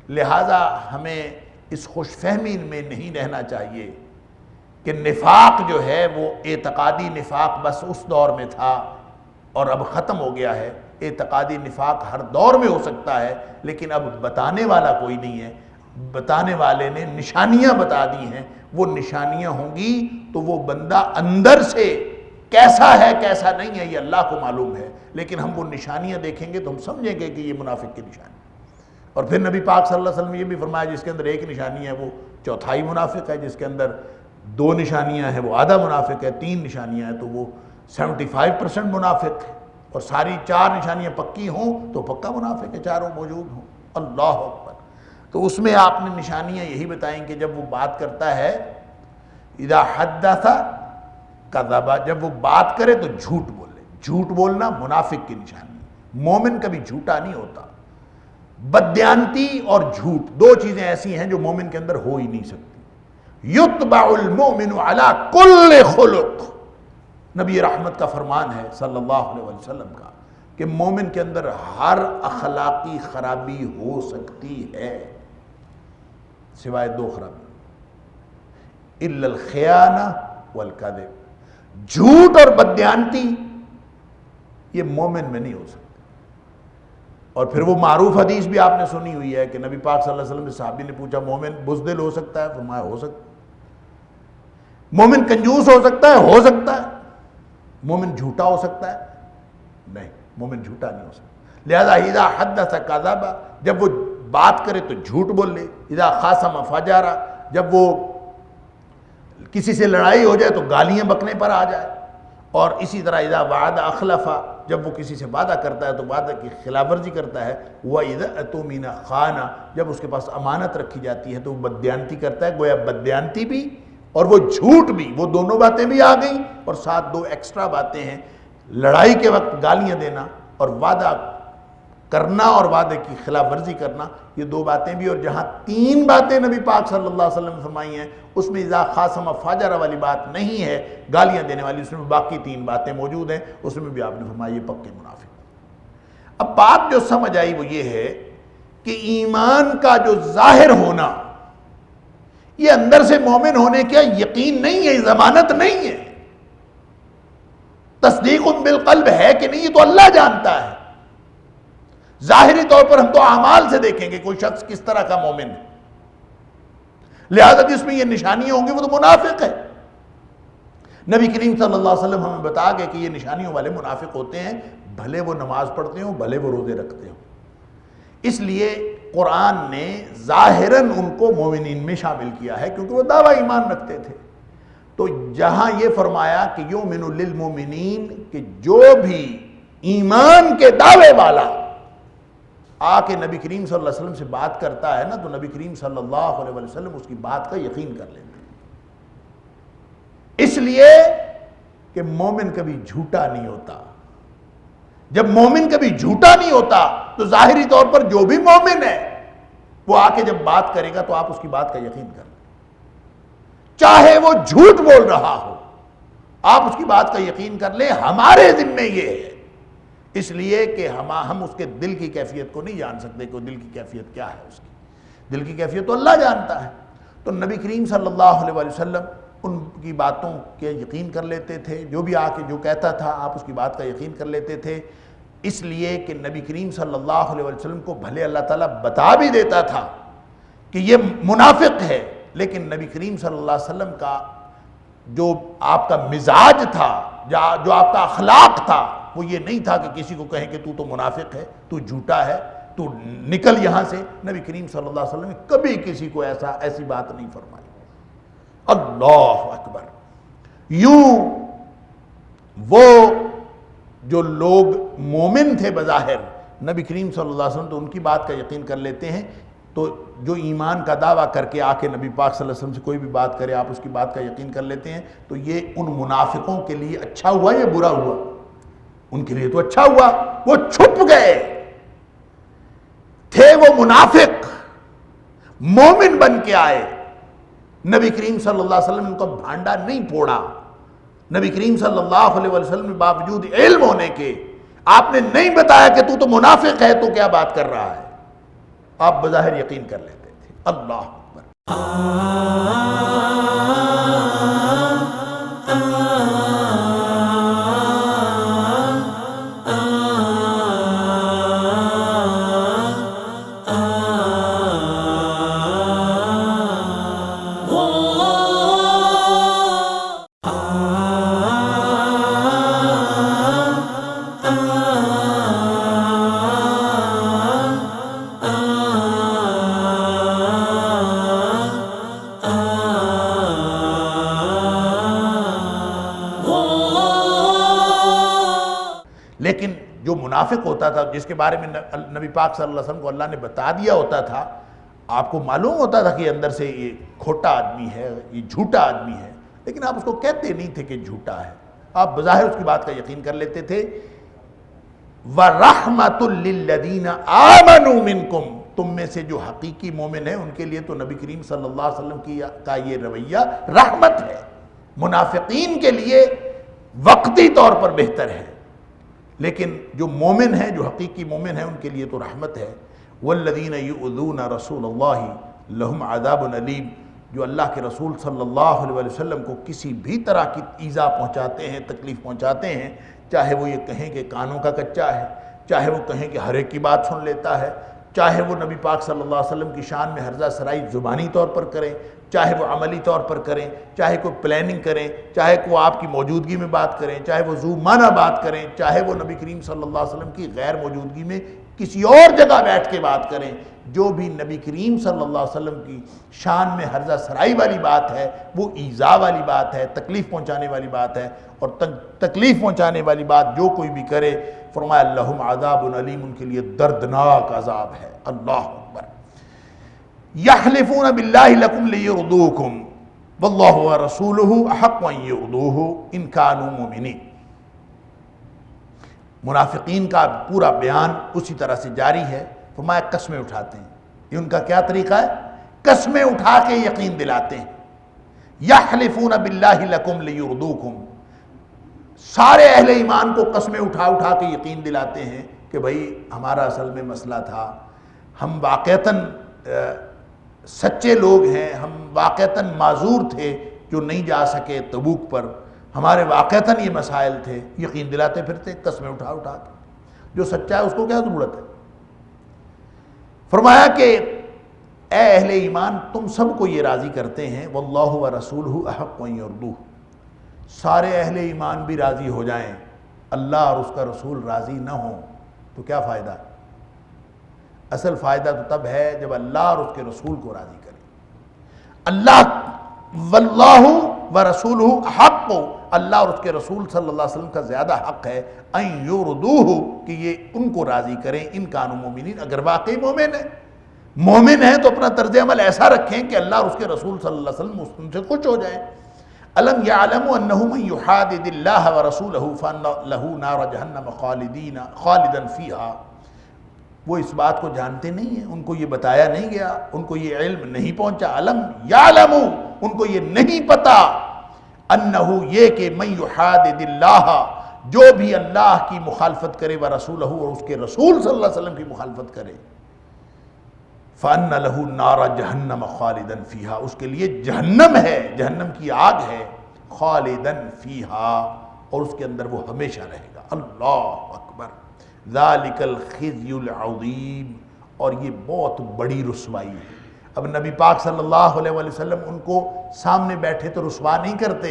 لہٰذا ہمیں اس خوش فہمی میں نہیں رہنا چاہیے کہ نفاق جو ہے وہ اعتقادی نفاق بس اس دور میں تھا اور اب ختم ہو گیا ہے. اعتقادی نفاق ہر دور میں ہو سکتا ہے، لیکن اب بتانے والا کوئی نہیں ہے، بتانے والے نے نشانیاں بتا دی ہیں، وہ نشانیاں ہوں گی تو وہ بندہ اندر سے کیسا ہے کیسا نہیں ہے یہ اللہ کو معلوم ہے، لیکن ہم وہ نشانیاں دیکھیں گے تو ہم سمجھیں گے کہ یہ منافق کی نشانی۔ اور پھر نبی پاک صلی اللہ علیہ وسلم نے یہ بھی فرمایا جس کے اندر ایک نشانی ہے وہ چوتھائی منافق ہے، جس کے اندر 2 نشانیاں ہیں وہ آدھا منافق ہے، 3 نشانیاں ہیں تو وہ 75% منافق ہے، اور ساری 4 نشانیاں پکی ہوں تو پکا منافق ہے، چاروں موجود ہوں۔ اللہ اکبر۔ تو اس میں آپ نے نشانیاں یہی بتائیں کہ جب وہ بات کرتا ہے اذا حدث کذب، جب وہ بات کرے تو جھوٹ بولے، جھوٹ بولنا منافق کی نشانی ہے، مومن کبھی جھوٹا نہیں ہوتا۔ بددیانتی اور جھوٹ 2 چیزیں ایسی ہیں جو مومن کے اندر ہو ہی نہیں سکتی۔ یتبع المؤمن علی کل خلق، نبی رحمت کا فرمان ہے صلی اللہ علیہ وسلم کا کہ مومن کے اندر ہر اخلاقی خرابی ہو سکتی ہے سوائے 2 خرابی، الا الخیانہ والکذب، جھوٹ اور بددیانتی یہ مومن میں نہیں ہو سکتی۔ اور پھر وہ معروف حدیث بھی آپ نے سنی ہوئی ہے کہ نبی پاک صلی اللہ علیہ وسلم سے صحابی نے پوچھا مومن بزدل ہو سکتا ہے؟ فرمایا ہو سکتا ہے۔ مومن کنجوس ہو سکتا ہے؟ ہو سکتا ہے۔ مومن جھوٹا ہو سکتا ہے؟ نہیں، مومن جھوٹا نہیں ہو سکتا۔ لہذا اذا حدث کذب، جب وہ بات کرے تو جھوٹ بول لے، اذا خاصم فجر، جب وہ کسی سے لڑائی ہو جائے تو گالیاں بکنے پر آ جائے، اور اسی طرح اذا وعد اخلف، جب وہ کسی سے وعدہ کرتا ہے تو وعدہ کی خلاف ورزی کرتا ہے، وَإِذَا اؤْتُمِنَ خَانَ، جب اس کے پاس امانت رکھی جاتی ہے تو وہ بددیانتی کرتا ہے۔ گویا بددیانتی بھی اور وہ جھوٹ بھی، وہ دونوں باتیں بھی آ گئیں، اور ساتھ 2 ایکسٹرا باتیں ہیں، لڑائی کے وقت گالیاں دینا اور وعدہ کرنا اور وعدے کی خلاف ورزی کرنا، یہ 2 باتیں بھی۔ اور جہاں 3 باتیں نبی پاک صلی اللہ علیہ وسلم نے فرمائی ہیں اس میں اذا خاصم فجر والی بات نہیں ہے، گالیاں دینے والی، اس میں باقی 3 باتیں موجود ہیں، اس میں بھی آپ نے فرمایا یہ پکے منافق۔ اب بات جو سمجھ آئی وہ یہ ہے کہ ایمان کا جو ظاہر ہونا یہ اندر سے مومن ہونے کا یقین نہیں ہے، ضمانت نہیں ہے۔ تصدیق بالقلب ہے کہ نہیں یہ تو اللہ جانتا ہے۔ ظاہری طور پر ہم تو اعمال سے دیکھیں گے کوئی شخص کس طرح کا مومن ہے، لہذا جس میں یہ نشانیاں ہوں گی وہ تو منافق ہے۔ نبی کریم صلی اللہ علیہ وسلم ہمیں بتا گئے کہ یہ نشانیوں والے منافق ہوتے ہیں، بھلے وہ نماز پڑھتے ہوں، بھلے وہ روزے رکھتے ہوں۔ اس لیے قرآن نے ظاہراً ان کو مومنین میں شامل کیا ہے کیونکہ وہ دعویٰ ایمان رکھتے تھے۔ تو جہاں یہ فرمایا کہ یؤمن للمؤمنین، کہ جو بھی ایمان کے دعوے والا آ کے نبی کریم صلی اللہ علیہ وسلم سے بات کرتا ہے نا، تو نبی کریم صلی اللہ علیہ وسلم اس کی بات کا یقین کر لیتے ہیں، اس لیے کہ مومن کبھی جھوٹا نہیں ہوتا۔ جب مومن کبھی جھوٹا نہیں ہوتا تو ظاہری طور پر جو بھی مومن ہے وہ آ کے جب بات کرے گا تو آپ اس کی بات کا یقین کر لیں، چاہے وہ جھوٹ بول رہا ہو، آپ اس کی بات کا یقین کر لیں۔ ہمارے ذمے یہ ہے، اس لیے کہ ہم اس کے دل کی کیفیت کو نہیں جان سکتے کہ دل کی کیفیت کیا ہے، اس کی دل کی کیفیت تو اللہ جانتا ہے۔ تو نبی کریم صلی اللہ علیہ وسلم ان کی باتوں کے یقین کر لیتے تھے، جو بھی آ کے جو کہتا تھا آپ اس کی بات کا یقین کر لیتے تھے، اس لیے کہ نبی کریم صلی اللہ علیہ وسلم کو بھلے اللہ تعالیٰ بتا بھی دیتا تھا کہ یہ منافق ہے، لیکن نبی کریم صلی اللہ علیہ وسلم کا جو آپ کا مزاج تھا، جو آپ کا اخلاق تھا، وہ یہ نہیں تھا کہ کسی کو کہیں کہ تو منافق ہے، تو جھوٹا ہے، تو نکل یہاں سے۔ نبی کریم صلی اللہ علیہ وسلم نے کبھی کسی کو ایسی بات نہیں فرمائی۔ اللہ اکبر۔ یوں وہ جو لوگ مومن تھے بظاہر، نبی کریم صلی اللہ علیہ وسلم تو ان کی بات کا یقین کر لیتے ہیں، تو جو ایمان کا دعویٰ کر کے آ کے نبی پاک صلی اللہ علیہ وسلم سے کوئی بھی بات کرے آپ اس کی بات کا یقین کر لیتے ہیں، تو یہ ان منافقوں کے لیے اچھا ہوا یا برا ہوا؟ ان کے لیے تو اچھا ہوا، وہ چھپ گئے تھے، وہ منافق مومن بن کے آئے۔ نبی کریم صلی اللہ علیہ وسلم نے ان کا بھانڈا نہیں پھوڑا۔ نبی کریم صلی اللہ علیہ وسلم نے باوجود علم ہونے کے آپ نے نہیں بتایا کہ تو منافق ہے، تو کیا بات کر رہا ہے، آپ بظاہر یقین کر لیتے تھے۔ اللہ اکبر۔ لیکن جو منافق ہوتا تھا، جس کے بارے میں نبی پاک صلی اللہ علیہ وسلم کو اللہ نے بتا دیا ہوتا تھا، آپ کو معلوم ہوتا تھا کہ اندر سے یہ کھوٹا آدمی ہے، یہ جھوٹا آدمی ہے، لیکن آپ اس کو کہتے نہیں تھے کہ جھوٹا ہے، آپ بظاہر اس کی بات کا یقین کر لیتے تھے۔ وَرَحْمَةٌ لِّلَّذِينَ آمَنُوا مِنْكُمْ، تم میں سے جو حقیقی مومن ہیں ان کے لیے تو نبی کریم صلی اللہ علیہ وسلم کا یہ رویہ رحمت ہے، منافقین کے لیے وقتی طور پر بہتر ہے، لیکن جو مومن ہیں، جو حقیقی مومن ہیں، ان کے لیے تو رحمت ہے۔ وَالَّذِينَ يُؤْذُونَ رَسُولَ اللَّهِ لَهُمْ عَذَابٌ أَلِيمٌ، جو اللہ کے رسول صلی اللہ علیہ وسلم کو کسی بھی طرح کی ایذا پہنچاتے ہیں، تکلیف پہنچاتے ہیں، چاہے وہ یہ کہیں کہ کانوں کا کچا ہے، چاہے وہ کہیں کہ ہر ایک کی بات سن لیتا ہے، چاہے وہ نبی پاک صلی اللہ علیہ وسلم کی شان میں ہرزہ سرائی زبانی طور پر کریں، چاہے وہ عملی طور پر کریں، چاہے کوئی پلاننگ کریں، چاہے وہ آپ کی موجودگی میں بات کریں، چاہے وہ ذو معنی بات کریں، چاہے وہ نبی کریم صلی اللہ علیہ وسلم کی غیر موجودگی میں کسی اور جگہ بیٹھ کے بات کریں، جو بھی نبی کریم صلی اللہ علیہ وسلم کی شان میں ہرزہ سرائی والی بات ہے وہ ایذا والی بات ہے، تکلیف پہنچانے والی بات ہے، اور تکلیف پہنچانے والی بات جو کوئی بھی کرے، فرمایا لہم عذاب علیم، ان کے لیے دردناک عذاب ہے۔ اللہ اکبر۔ یحلفون باللہ لکم لیرضوکم واللہ ورسولہ احق ان یرضوہ ان کانوا مؤمنین۔ منافقین کا پورا بیان اسی طرح سے جاری ہے، فرمایا قسمیں اٹھاتے ہیں، یہ ان کا کیا طریقہ ہے؟ قسمیں اٹھا کے یقین دلاتے ہیں۔ یحلفون باللہ لکم لیرضوکم، سارے اہل ایمان کو قسمیں اٹھا اٹھا کے یقین دلاتے ہیں کہ بھائی ہمارا اصل میں مسئلہ تھا، ہم واقعتاً سچے لوگ ہیں، ہم واقعتاً معذور تھے جو نہیں جا سکے تبوک پر، ہمارے واقعتاً یہ مسائل تھے، یقین دلاتے پھرتے قسمیں اٹھا اٹھا کے۔ جو سچا ہے اس کو کیا ضرورت ہے؟ فرمایا کہ اے اہل ایمان تم سب کو یہ راضی کرتے ہیں، واللہ ورسولہ احق ان یرضوہ، سارے اہل ایمان بھی راضی ہو جائیں، اللہ اور اس کا رسول راضی نہ ہوں تو کیا فائدہ؟ اصل فائدہ تو تب ہے جب اللہ اور اس کے رسول کو راضی کرے۔ اللہ واللہ ورسولہ احق، اللہ اور اس کے رسول صلی اللہ علیہ وسلم کا زیادہ حق ہے ان یرضوہ، کہ یہ ان کو راضی کریں، ان کانوا مومنین، اگر واقعی مومن ہیں۔ مومن ہیں تو اپنا طرز عمل ایسا رکھیں کہ اللہ اور اس کے رسول صلی اللہ علیہ وسلم ان سے خوش ہو جائیں۔ الم یعلموا انہ من یحادد اللہ ورسولہ فان لہ نار جہنم خالدا فیہا، وہ اس بات کو جانتے نہیں ہیں، ان کو یہ بتایا نہیں گیا، ان کو یہ علم نہیں پہنچا۔ الم یعلموا، ان کو یہ نہیں پتا، انہ یہ کہ من یحادد اللہ، جو بھی اللہ کی مخالفت کرے ورسولہ، اور اس کے رسول صلی اللہ علیہ وسلم کی مخالفت کرے، فَأَنَّ لَهُ نَارَ جَهَنَّمَ خَالِدًا فِيهَا، اس کے لیے جہنم ہے، جہنم کی آگ ہے، خالداً فیہا، اور اس کے اندر وہ ہمیشہ رہے گا۔ اللہ اکبر۔ ذَلِكَ الْخِزْيُ الْعَظِيمُ، اور یہ بہت بڑی رسوائی ہے۔ اب نبی پاک صلی اللہ علیہ وسلم ان کو سامنے بیٹھے تو رسوا نہیں کرتے،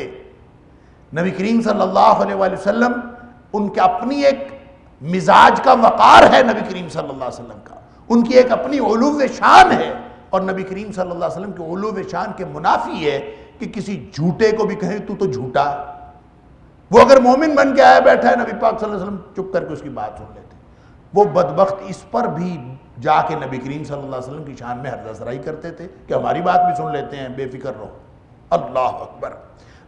نبی کریم صلی اللہ علیہ وسلم ان کے اپنی ایک مزاج کا وقار ہے، نبی کریم صلی اللہ علیہ وسلم کا ان کی ایک اپنی علو شان ہے، اور نبی کریم صلی اللہ علیہ وسلم کے علو شان کے منافی ہے کہ کسی جھوٹے کو بھی کہیں تو جھوٹا۔ وہ اگر مومن بن کے آیا بیٹھا ہے، نبی پاک صلی اللہ علیہ وسلم چپ کر کے اس کی بات سن لیتے، وہ بدبخت اس پر بھی جا کے نبی کریم صلی اللہ علیہ وسلم کی شان میں ہرزہ سرائی کرتے تھے کہ ہماری بات بھی سن لیتے ہیں، بے فکر رہو۔ اللہ اکبر۔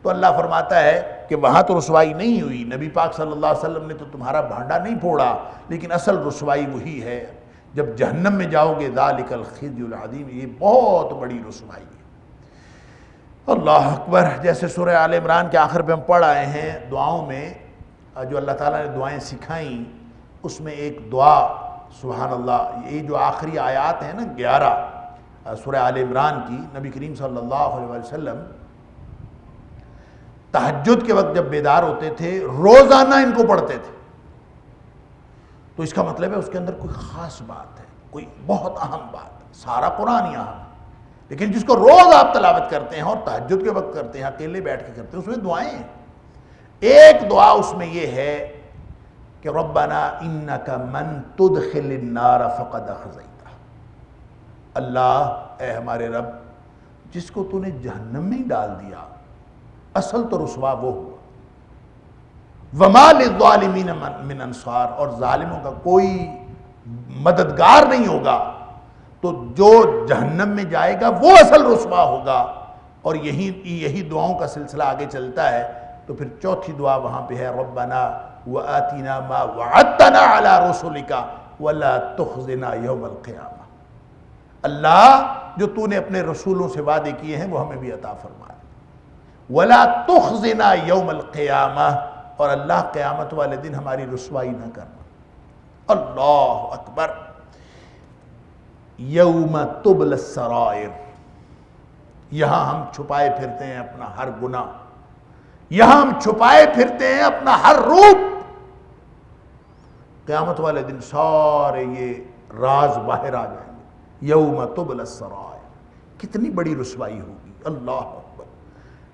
تو اللہ فرماتا ہے کہ وہاں تو رسوائی نہیں ہوئی، نبی پاک صلی اللہ علیہ وسلم نے تو تمہارا بھانڈا نہیں پھوڑا، لیکن اصل رسوائی وہی ہے جب جہنم میں جاؤ گے، ذالک الخزی العظیم، یہ بہت بڑی رسوائی ہے۔ اللہ اکبر۔ جیسے سورہ آل عمران کے آخر پہ ہم پڑھ آئے ہیں، دعاؤں میں جو اللہ تعالیٰ نے دعائیں سکھائیں، اس میں ایک دعا، سبحان اللہ، یہ جو آخری آیات ہیں نا 11 سورہ آل عمران کی، نبی کریم صلی اللہ علیہ وسلم تہجد کے وقت جب بیدار ہوتے تھے روزانہ ان کو پڑھتے تھے، تو اس کا مطلب ہے اس کے اندر کوئی خاص بات ہے، کوئی بہت اہم بات۔ سارا قرآن ہی اہم ہے، لیکن جس کو روز آپ تلاوت کرتے ہیں اور تہجد کے وقت کرتے ہیں، اکیلے بیٹھ کے کرتے ہیں، اس میں دعائیں ہیں۔ ایک دعا اس میں یہ ہے کہ ربنا انک من تدخل النار فقد اخزیتہ، اللہ اے ہمارے رب، جس کو تو نے جہنم میں ہی ڈال دیا، اصل تو رسوا وہ ہوا۔ وما للظالمین من انصار، اور ظالموں کا کوئی مددگار نہیں ہوگا. تو جو جہنم میں جائے گا وہ اصل رسوا ہوگا. اور یہی دعاؤں کا سلسلہ آگے چلتا ہے. تو پھر چوتھی دعا وہاں پہ ہے ربنا وآتنا ما وعدتنا علی رسلک ولا تخزنا یوم القیامہ. اللہ جو تو نے اپنے رسولوں سے وعدے کیے ہیں وہ ہمیں بھی عطا فرما. ولا تخزنا یوم القیامہ، اور اللہ قیامت والے دن ہماری رسوائی نہ کرنا. اللہ اکبر. یوم تبل السرائر، یہاں ہم چھپائے پھرتے ہیں اپنا ہر گناہ، یہاں ہم چھپائے پھرتے ہیں اپنا ہر روپ. قیامت والے دن سارے یہ راز باہر آ جائیں گے. یوم تبل السرائر، کتنی بڑی رسوائی ہوگی. اللہ اکبر.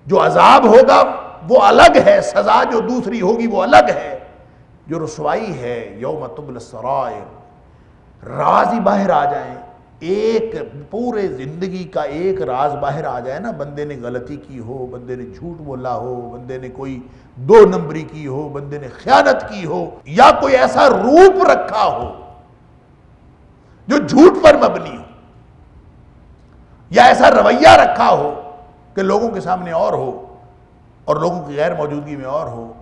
جو عذاب ہوگا وہ الگ ہے، سزا جو دوسری ہوگی وہ الگ ہے. جو رسوائی ہے یوم تبل السرائر، راز ہی باہر آ جائیں. ایک پورے زندگی کا ایک راز باہر آ جائے نا، بندے نے غلطی کی ہو، بندے نے جھوٹ بولا ہو، بندے نے کوئی 2 نمبری کی ہو، بندے نے خیانت کی ہو، یا کوئی ایسا روپ رکھا ہو جو جھوٹ پر مبنی ہو، یا ایسا رویہ رکھا ہو کہ لوگوں کے سامنے اور ہو اور لوگوں کی غیر موجودگی میں اور ہو.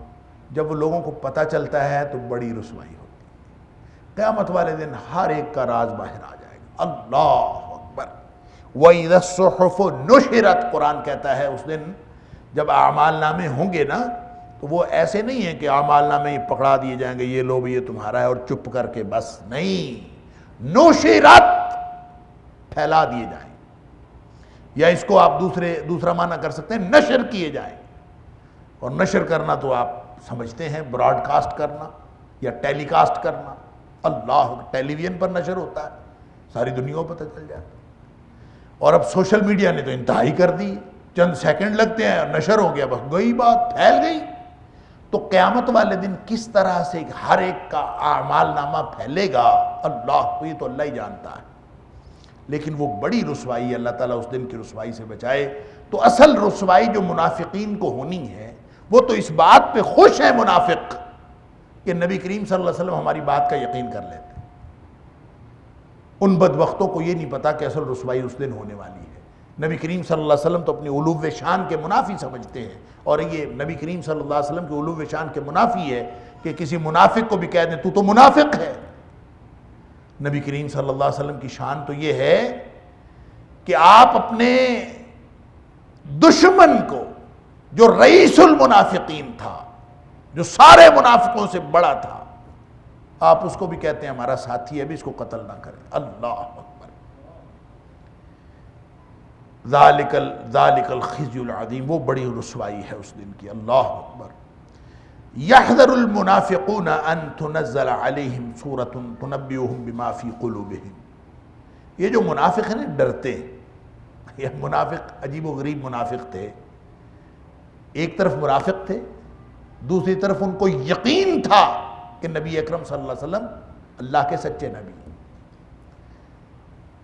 جب وہ لوگوں کو پتہ چلتا ہے تو بڑی رسوائی ہوتی ہے. قیامت والے دن ہر ایک کا راز باہر آ جائے گا. اللہ اکبر. وَإِذَا الصُّحُفُ نُشِرَتْ، قرآن کہتا ہے اس دن جب اعمال نامے ہوں گے نا تو وہ ایسے نہیں ہیں کہ اعمال نامے پکڑا دیے جائیں گے یہ لو بھی یہ تمہارا ہے اور چپ کر کے بس نہیں. نُشِرَتْ، پھیلا دیے جائیں. یا اس کو آپ دوسرا معنی کر سکتے ہیں نشر کیے جائیں. اور نشر کرنا تو آپ سمجھتے ہیں براڈ کاسٹ کرنا یا ٹیلی کاسٹ کرنا. اللہ، ٹیلی ویژن پر نشر ہوتا ہے، ساری دنیا کو پتہ چل جاتا ہے. اور اب سوشل میڈیا نے تو انتہائی کر دی، چند سیکنڈ لگتے ہیں نشر ہو گیا، بس گئی بات، پھیل گئی. تو قیامت والے دن کس طرح سے ہر ایک کا اعمال نامہ پھیلے گا، اللہ کو، یہ تو اللہ ہی جانتا ہے. لیکن وہ بڑی رسوائی، اللہ تعالیٰ اس دن کی رسوائی سے بچائے. تو اصل رسوائی جو منافقین کو ہونی ہے، وہ تو اس بات پہ خوش ہے منافق کہ نبی کریم صلی اللہ علیہ وسلم ہماری بات کا یقین کر لیتے. ان بدبختوں کو یہ نہیں پتا کہ اصل رسوائی اس دن ہونے والی ہے. نبی کریم صلی اللہ علیہ وسلم تو اپنی علو شان کے منافی سمجھتے ہیں، اور یہ نبی کریم صلی اللہ علیہ وسلم کے علو شان کے منافی ہے کہ کسی منافق کو بھی کہہ دیں تو منافق ہے. نبی کریم صلی اللہ علیہ وسلم کی شان تو یہ ہے کہ آپ اپنے دشمن کو، جو رئیس المنافقین تھا، جو سارے منافقوں سے بڑا تھا، آپ اس کو بھی کہتے ہیں ہمارا ساتھی ہے، بھی اس کو قتل نہ کریں. اللہ اکبر. ذالک الخزی العظیم، وہ بڑی رسوائی ہے اس دن کی. اللہ اکبر. یحذر المنافقون ان تنزل علیہم سورۃ تنبئہم بما فی قلوبہم. یہ جو منافق ہیں ڈرتے ہیں. یہ منافق عجیب و غریب منافق تھے. ایک طرف منافق تھے، دوسری طرف ان کو یقین تھا کہ نبی اکرم صلی اللہ علیہ وسلم اللہ کے سچے نبی ہیں،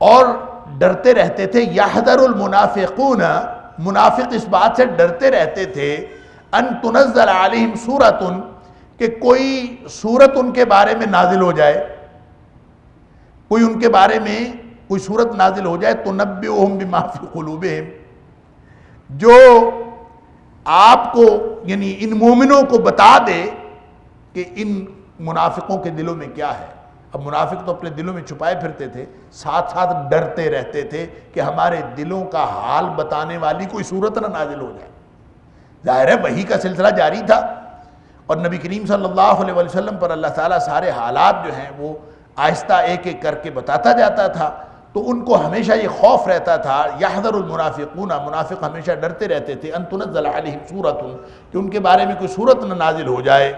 اور ڈرتے رہتے تھے. یحذر المنافقون، منافق اس بات سے ڈرتے رہتے تھے ان تنزل علیہم سورۃ، کہ کوئی سورت ان کے بارے میں نازل ہو جائے، کوئی ان کے بارے میں کوئی سورت نازل ہو جائے، تنبئہم بما فی قلوبہم، جو آپ کو یعنی ان مومنوں کو بتا دے کہ ان منافقوں کے دلوں میں کیا ہے. اب منافق تو اپنے دلوں میں چھپائے پھرتے تھے، ساتھ ساتھ ڈرتے رہتے تھے کہ ہمارے دلوں کا حال بتانے والی کوئی صورت نہ نازل ہو جائے. ظاہر ہے وحی کا سلسلہ جاری تھا، اور نبی کریم صلی اللہ علیہ وسلم پر اللہ تعالیٰ سارے حالات جو ہیں وہ آہستہ ایک ایک کر کے بتاتا جاتا تھا. تو ان کو ہمیشہ یہ خوف رہتا تھا، یحذر المنافقون، منافق ہمیشہ ڈرتے رہتے تھے، ان تنزل علیہم سورۃ، کہ ان کے بارے میں کوئی سورت نہ نازل ہو جائے.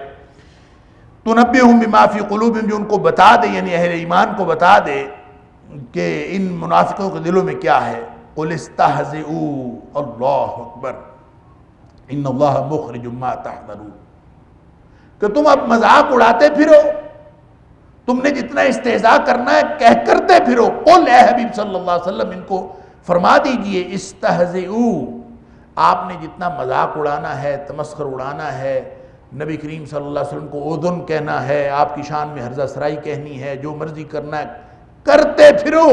تنبئہم بما فی قلوبہم، جو ان کو بتا دے، یعنی اہل ایمان کو بتا دے کہ ان منافقوں کے دلوں میں کیا ہے. قل استہزئوا، اللہ اکبر، ان اللہ مخرج ما تحذرون، کہ تم اب مذاق اڑاتے پھرو، تم نے جتنا استہزاء کرنا ہے کہہ کرتے پھرو. قل، اے حبیب صلی اللہ علیہ وسلم ان کو فرما دیجئے، استہزئوا، آپ نے جتنا مذاق اڑانا ہے، تمسخر اڑانا ہے، نبی کریم صلی اللہ علیہ وسلم کو اذن کہنا ہے، آپ کی شان میں ہرزہ سرائی کہنی ہے، جو مرضی کرنا ہے کرتے پھرو،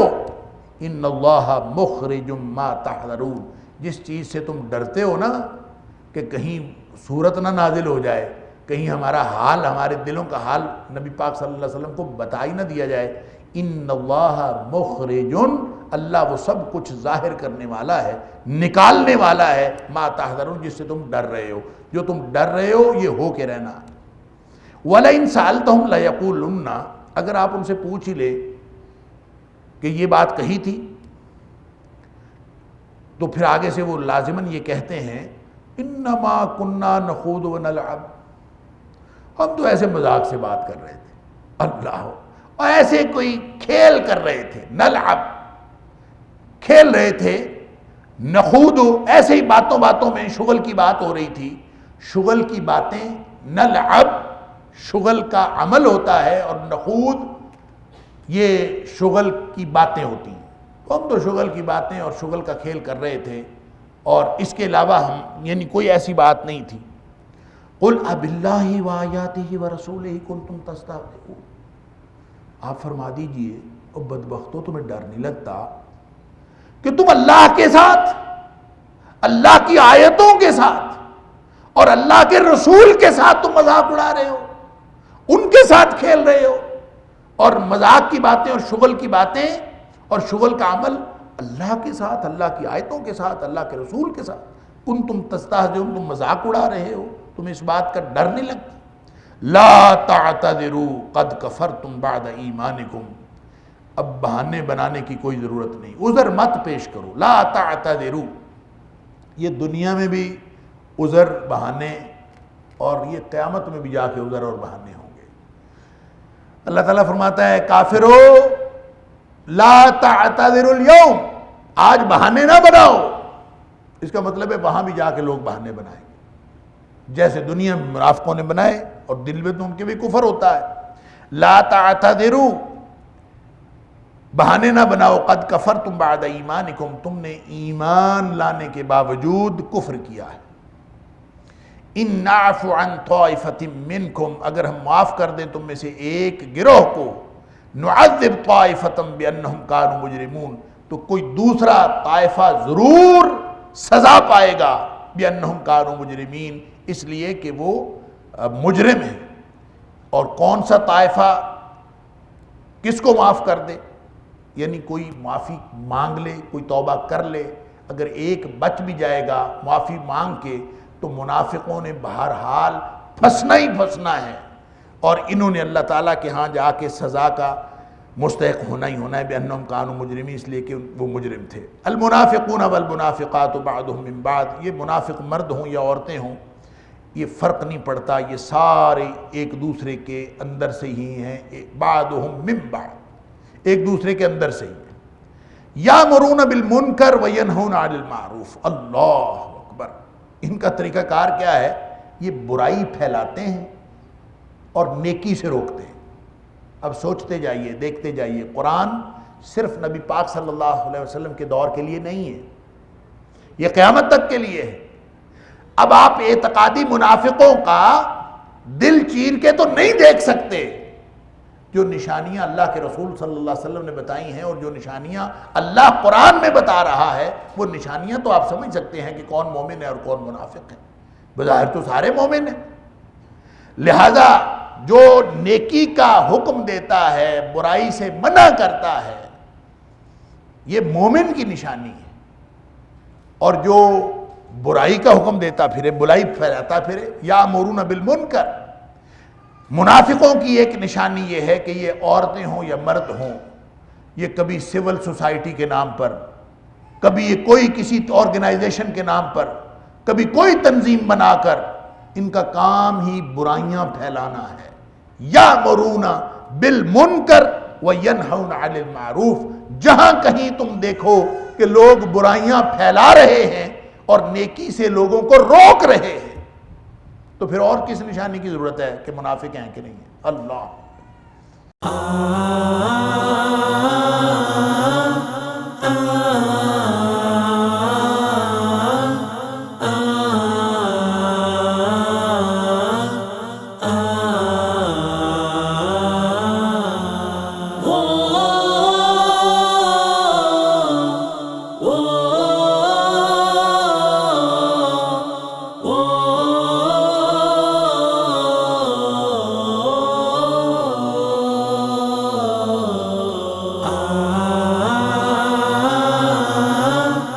ان اللہ مخرج ما تحذرون، جس چیز سے تم ڈرتے ہو نا کہ کہیں صورت نہ نازل ہو جائے، کہیں ہمارا حال، ہمارے دلوں کا حال نبی پاک صلی اللہ علیہ وسلم کو بتا ہی نہ دیا جائے، ان اللہ مخرج، اللہ وہ سب کچھ ظاہر کرنے والا ہے، نکالنے والا ہے، ما تحذرون، جس سے تم ڈر رہے ہو، جو تم ڈر رہے ہو یہ ہو کے رہنا۔ وَلَئِن سَأَلْتَهُمْ لَيَقُولُنَّ، اگر آپ ان سے پوچھ ہی لے کہ یہ بات کہی تھی، تو پھر آگے سے وہ لازماً یہ کہتے ہیں انما کننا نخوض ونلعب، ہم تو ایسے مذاق سے بات کر رہے تھے، اللہ، اور ایسے کوئی کھیل کر رہے تھے، نلعب، کھیل رہے تھے، نخوض ایسے ہی باتوں باتوں میں شغل کی بات ہو رہی تھی، شغل کی باتیں، نلعب شغل کا عمل ہوتا ہے اور نخوض یہ شغل کی باتیں ہوتی ہیں، ہم تو شغل کی باتیں اور شغل کا کھیل کر رہے تھے، اور اس کے علاوہ ہم یعنی کوئی ایسی بات نہیں تھی۔ قل اباللہ وآیاتہ ورسولہ کنتم تستہزئون، آپ فرما دیجئے او بدبختو تمہیں ڈر نہیں لگتا کہ تم اللہ کے ساتھ، اللہ کی آیتوں کے ساتھ اور اللہ کے رسول کے ساتھ تم مذاق اڑا رہے ہو، ان کے ساتھ کھیل رہے ہو، اور مذاق کی باتیں اور شغل کی باتیں اور شغل کا عمل اللہ کے ساتھ، اللہ کی آیتوں کے ساتھ، اللہ کے رسول کے ساتھ، کنتم تستہزئون، تم مذاق اڑا رہے ہو، تمہیں اس بات کا ڈر نہیں لگتا؟ لا تعتذروا قد کفرتم بعد ایمانکم، اب بہانے بنانے کی کوئی ضرورت نہیں، عذر مت پیش کرو، لا تعتذروا، یہ دنیا میں بھی عذر بہانے اور یہ قیامت میں بھی جا کے عذر اور بہانے ہوں گے۔ اللہ تعالیٰ فرماتا ہے کافرو لا تعتذروا اليوم، آج بہانے نہ بناؤ، اس کا مطلب ہے وہاں بھی جا کے لوگ بہانے بنائیں گے، جیسے دنیا میں منافقوں نے بنائے اور دل میں تو ان کے بھی کفر ہوتا ہے۔ لا تعتذروا، بہانے نہ بناؤ، قد کفرتم بعد ایمانکم، تم نے ایمان لانے کے باوجود کفر کیا ہے۔ ان نعف عن طائفۃ منکم، اگر ہم معاف کر دیں تم میں سے ایک گروہ کو، نعذب طائفۃ بانہم کانوا مجرمون، تو کوئی دوسرا طائفہ ضرور سزا پائے گا، بانہم کانوا مجرمین، اس لیے کہ وہ مجرم ہیں۔ اور کون سا طائفہ کس کو معاف کر دے؟ یعنی کوئی معافی مانگ لے، کوئی توبہ کر لے، اگر ایک بچ بھی جائے گا معافی مانگ کے، تو منافقوں نے بہرحال پھنسنا ہی پھنسنا ہے، اور انہوں نے اللہ تعالیٰ کے ہاں جا کے سزا کا مستحق ہونا ہی ہونا ہے، بأنہم کانوا مجرمین، اس لیے کہ وہ مجرم تھے۔ المنافقون والمنافقات بعضهم من بعض، یہ منافق مرد ہوں یا عورتیں ہوں، یہ فرق نہیں پڑتا، یہ سارے ایک دوسرے کے اندر سے ہی ہیں، بعضهم من بعض، ایک دوسرے کے اندر سے ہی ہیں۔ یامرون بالمنکر وینہون عن المعروف، اللہ اکبر، ان کا طریقہ کار کیا ہے؟ یہ برائی پھیلاتے ہیں اور نیکی سے روکتے ہیں۔ اب سوچتے جائیے، دیکھتے جائیے، قرآن صرف نبی پاک صلی اللہ علیہ وسلم کے دور کے لیے نہیں ہے، یہ قیامت تک کے لیے ہے۔ اب آپ اعتقادی منافقوں کا دل چیر کے تو نہیں دیکھ سکتے، جو نشانیاں اللہ کے رسول صلی اللہ علیہ وسلم نے بتائی ہیں اور جو نشانیاں اللہ قرآن میں بتا رہا ہے، وہ نشانیاں تو آپ سمجھ سکتے ہیں کہ کون مومن ہے اور کون منافق ہے، بظاہر تو سارے مومن ہیں۔ لہذا جو نیکی کا حکم دیتا ہے، برائی سے منع کرتا ہے، یہ مومن کی نشانی ہے، اور جو برائی کا حکم دیتا پھرے، برائی پھیلاتا پھرے، یامرون بالمنکر، منافقوں کی ایک نشانی یہ ہے کہ یہ عورتیں ہوں یا مرد ہوں، یہ کبھی سول سوسائٹی کے نام پر، کبھی یہ کوئی کسی آرگنائزیشن کے نام پر، کبھی کوئی تنظیم بنا کر، ان کا کام ہی برائیاں پھیلانا ہے۔ یامرون بالمنکر وینہون عن المعروف، جہاں کہیں تم دیکھو کہ لوگ برائیاں پھیلا رہے ہیں اور نیکی سے لوگوں کو روک رہے ہیں، تو پھر اور کس نشانی کی ضرورت ہے کہ منافق ہیں کہ نہیں ہیں؟ اللہ